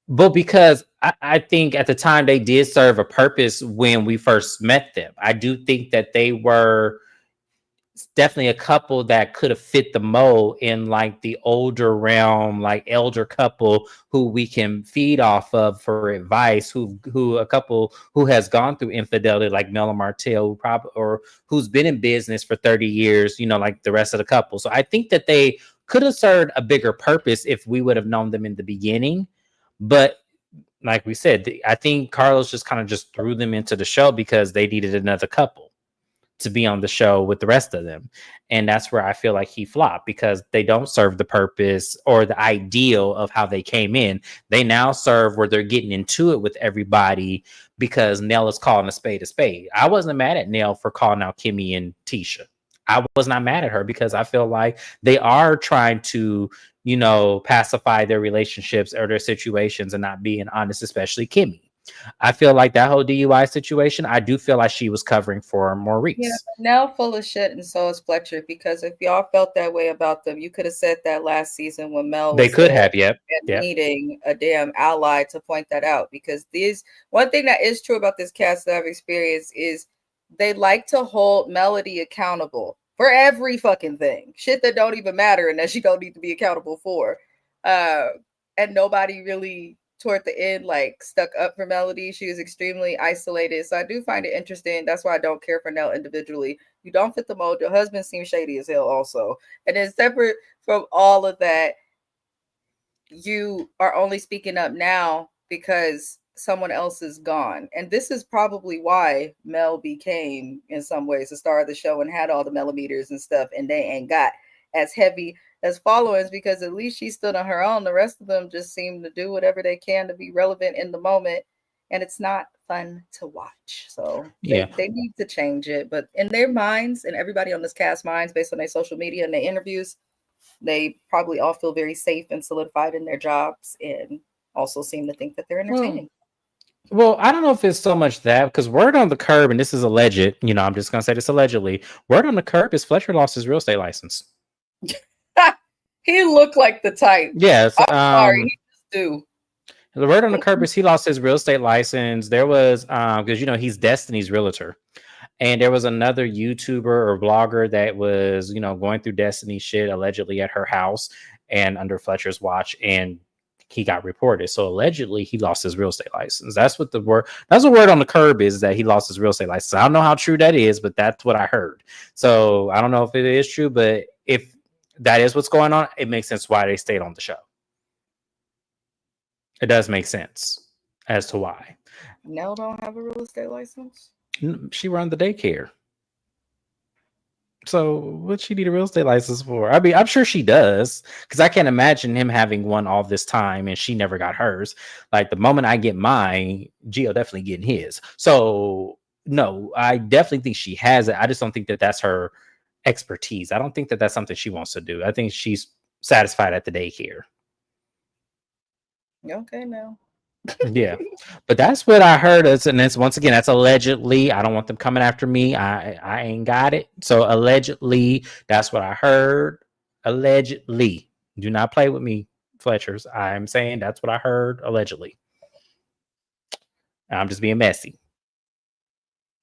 But because I think at the time they did serve a purpose when we first met them. I do think that they were definitely a couple that could have fit the mold in like the older realm, like elder couple who we can feed off of for advice, who a couple who has gone through infidelity like Mel and Martell, who probably or who's been in business for 30 years, like the rest of the couple. So I think that they could have served a bigger purpose if we would have known them in the beginning. But like we said, I think Carlos just kind of just threw them into the show because they needed another couple to be on the show with the rest of them. And that's where I feel like he flopped because they don't serve the purpose or the ideal of how they came in. They now serve where they're getting into it with everybody because Nell is calling a spade a spade. I wasn't mad at Nell for calling out Kimmy and Tisha. I was not mad at her because I feel like they are trying to, pacify their relationships or their situations and not being honest, especially Kimmy. I feel like that whole DUI situation, I do feel like she was covering for Yeah, Maurice. now full of shit, and so is Fletcher. Because if y'all felt that way about them, you could have said that last season when Mel They was could there have, yep. and Yep. needing a damn ally to point that out. Because these one thing that is true about this cast that I've experienced is they like to hold Melody accountable for every fucking thing, shit that don't even matter and that she don't need to be accountable for. Uh, and nobody really toward the end like stuck up for Melody. She was extremely isolated. So I do find it interesting. That's why I don't care for Nell individually. You don't fit the mold. Your husband seems shady as hell also. And then separate from all of that, you are only speaking up now because someone else is gone. And this is probably why Mel became, in some ways, the star of the show and had all the millimeters and stuff, and they ain't got as heavy as followers because at least she stood on her own. The rest of them just seem to do whatever they can to be relevant in the moment. And it's not fun to watch. So Yeah. they need to change it. But in their minds, and everybody on this cast minds, based on their social media and their interviews, they probably all feel very safe and solidified in their jobs and also seem to think that they're entertaining. Well, I don't know if it's so much that because word on the curb, and this is alleged, I'm just gonna say this allegedly. Word on the curb is Fletcher lost his real estate license. He looked like the type. Yes. I'm sorry, he just do. The word on the curb is he lost his real estate license. There was because he's Destiny's realtor. And there was another YouTuber or blogger that was, going through Destiny shit allegedly at her house and under Fletcher's watch, and he got reported. So allegedly he lost his real estate license. That's what the word on the curb is, that he lost his real estate license. I don't know how true that is, but that's what I heard. So I don't know if it is true, but if that is what's going on, it makes sense why they stayed on the show. It does make sense as to why. Nell don't have a real estate license. She run the daycare. So what she need a real estate license for? I mean, I'm sure she does, because I can't imagine him having one all this time and she never got hers. Like the moment I get mine, Gio definitely getting his. So no, I definitely think she has it. I just don't think that that's her expertise. I don't think that that's something she wants to do. I think she's satisfied at the daycare. Okay, now. Yeah, but that's what I heard. And it's once again, that's allegedly. I don't want them coming after me. I ain't got it. So allegedly, that's what I heard. Allegedly, do not play with me, Fletchers. I'm saying that's what I heard. Allegedly, I'm just being messy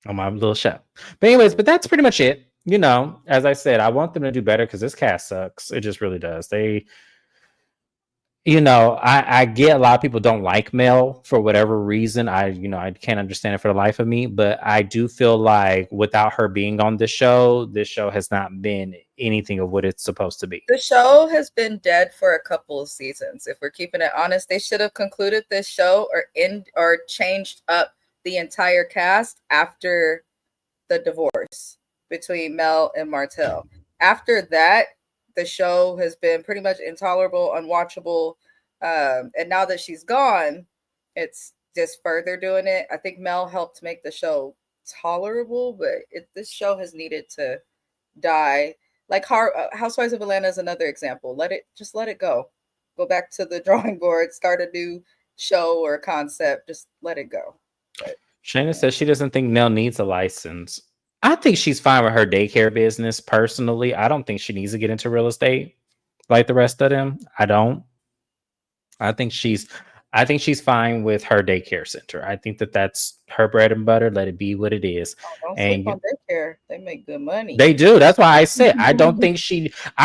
on my little show. But anyways, that's pretty much it. As I said, I want them to do better because this cast sucks. It just really does. I get a lot of people don't like Mel for whatever reason. I can't understand it for the life of me, but I do feel like without her being on this show has not been anything of what it's supposed to be. The show has been dead for a couple of seasons. If we're keeping it honest, they should have concluded this show or changed up the entire cast after the divorce between Mel and Martell. After that, the show has been pretty much intolerable, unwatchable. And now that she's gone, it's just further doing it. I think Mel helped make the show tolerable, but this show has needed to die. Like Housewives of Atlanta is another example. Let it go. Go back to the drawing board, start a new show or concept. Just let it go. But, Shana says she doesn't think Nell needs a license. I think she's fine with her daycare business personally. I don't think she needs to get into real estate like the rest of them. I don't. I think she's fine with her daycare center. I think that that's her bread and butter. Let it be what it is. don't sleep on daycare. They make good money. They do. That's why I said I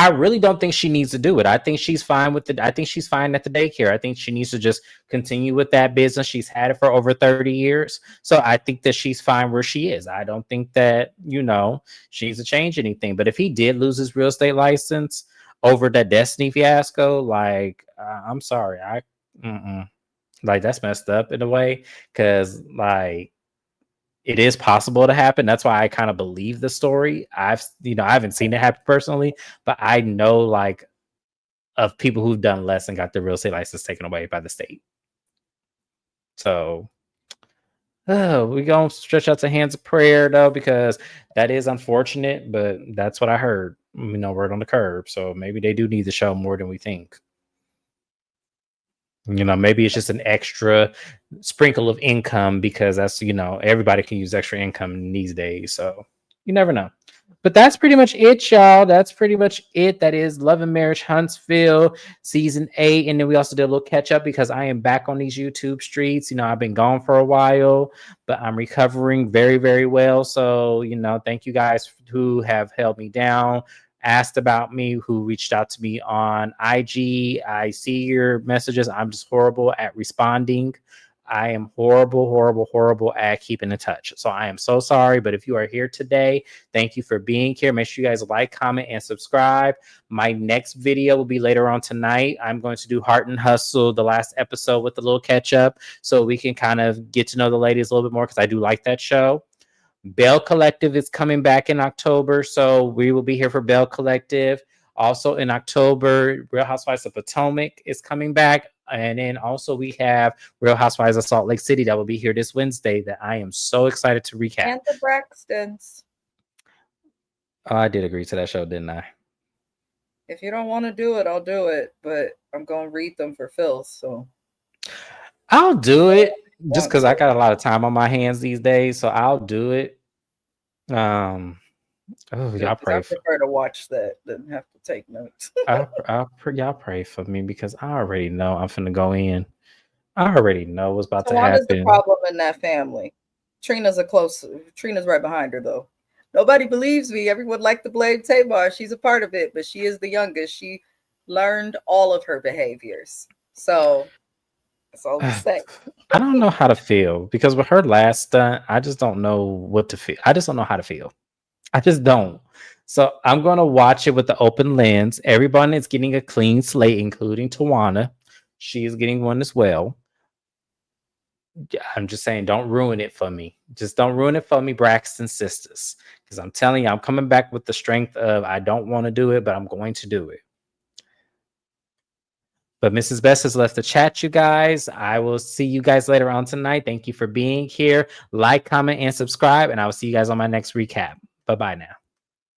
really don't think she needs to do it. I think she's fine with it. I think she's fine at the daycare. I think she needs to just continue with that business. She's had it for over 30 years. So I think that she's fine where she is. I don't think that, she needs to change anything. But if he did lose his real estate license over that Destiny fiasco, like, I'm sorry. Like, that's messed up in a way. Because, like, it is possible to happen. That's why I kind of believe the story. I haven't seen it happen personally, but I know like of people who've done less and got their real estate license taken away by the state. So we gonna stretch out the hands of prayer though, because that is unfortunate, but that's what I heard. Word on the curb. So maybe they do need the show more than we think. Maybe it's just an extra sprinkle of income because that's, everybody can use extra income these days. So you never know. But that's pretty much it, y'all. That's pretty much it. That is Love and Marriage Huntsville season 8. And then we also did a little catch up because I am back on these YouTube streets. I've been gone for a while, but I'm recovering very, very well. So, thank you guys who have held me down, asked about me, who reached out to me on IG. I see your messages. I'm just horrible at responding. I am horrible, horrible, horrible at keeping in touch. So I am so sorry. But if you are here today, thank you for being here. Make sure you guys like, comment, and subscribe. My next video will be later on tonight. I'm going to do Heart and Hustle, the last episode with a little catch up, so we can kind of get to know the ladies a little bit more because I do like that show. Bell Collective is coming back in October, so we will be here for Bell Collective. Also in October, Real Housewives of Potomac is coming back. And then also we have Real Housewives of Salt Lake City that will be here this Wednesday that I am so excited to recap. And the Braxtons. Oh, I did agree to that show, didn't I? If you don't want to do it, I'll do it. But I'm going to read them for Phil, so. I'll do it just because I got a lot of time on my hands these days, so I'll do it. Y'all pray. I prefer to watch that than have to take notes. Y'all pray for me because I already know I'm finna go in. I already know what's about to happen. What is the problem in that family? Trina's right behind her though. Nobody believes me. Everyone liked to blame Tamar. She's a part of it, but she is the youngest. She learned all of her behaviors. So that's all we say. I don't know how to feel because with her last stunt, I just don't know what to feel. I just don't know how to feel. I just don't. So I'm going to watch it with the open lens. Everyone is getting a clean slate, including Tawana. She is getting one as well. I'm just saying, don't ruin it for me. Just don't ruin it for me, Braxton sisters. Because I'm telling you, I'm coming back with the strength of I don't want to do it, but I'm going to do it. But Mrs. Best has left the chat, you guys. I will see you guys later on tonight. Thank you for being here. Like, comment, and subscribe. And I will see you guys on my next recap. Bye-bye now.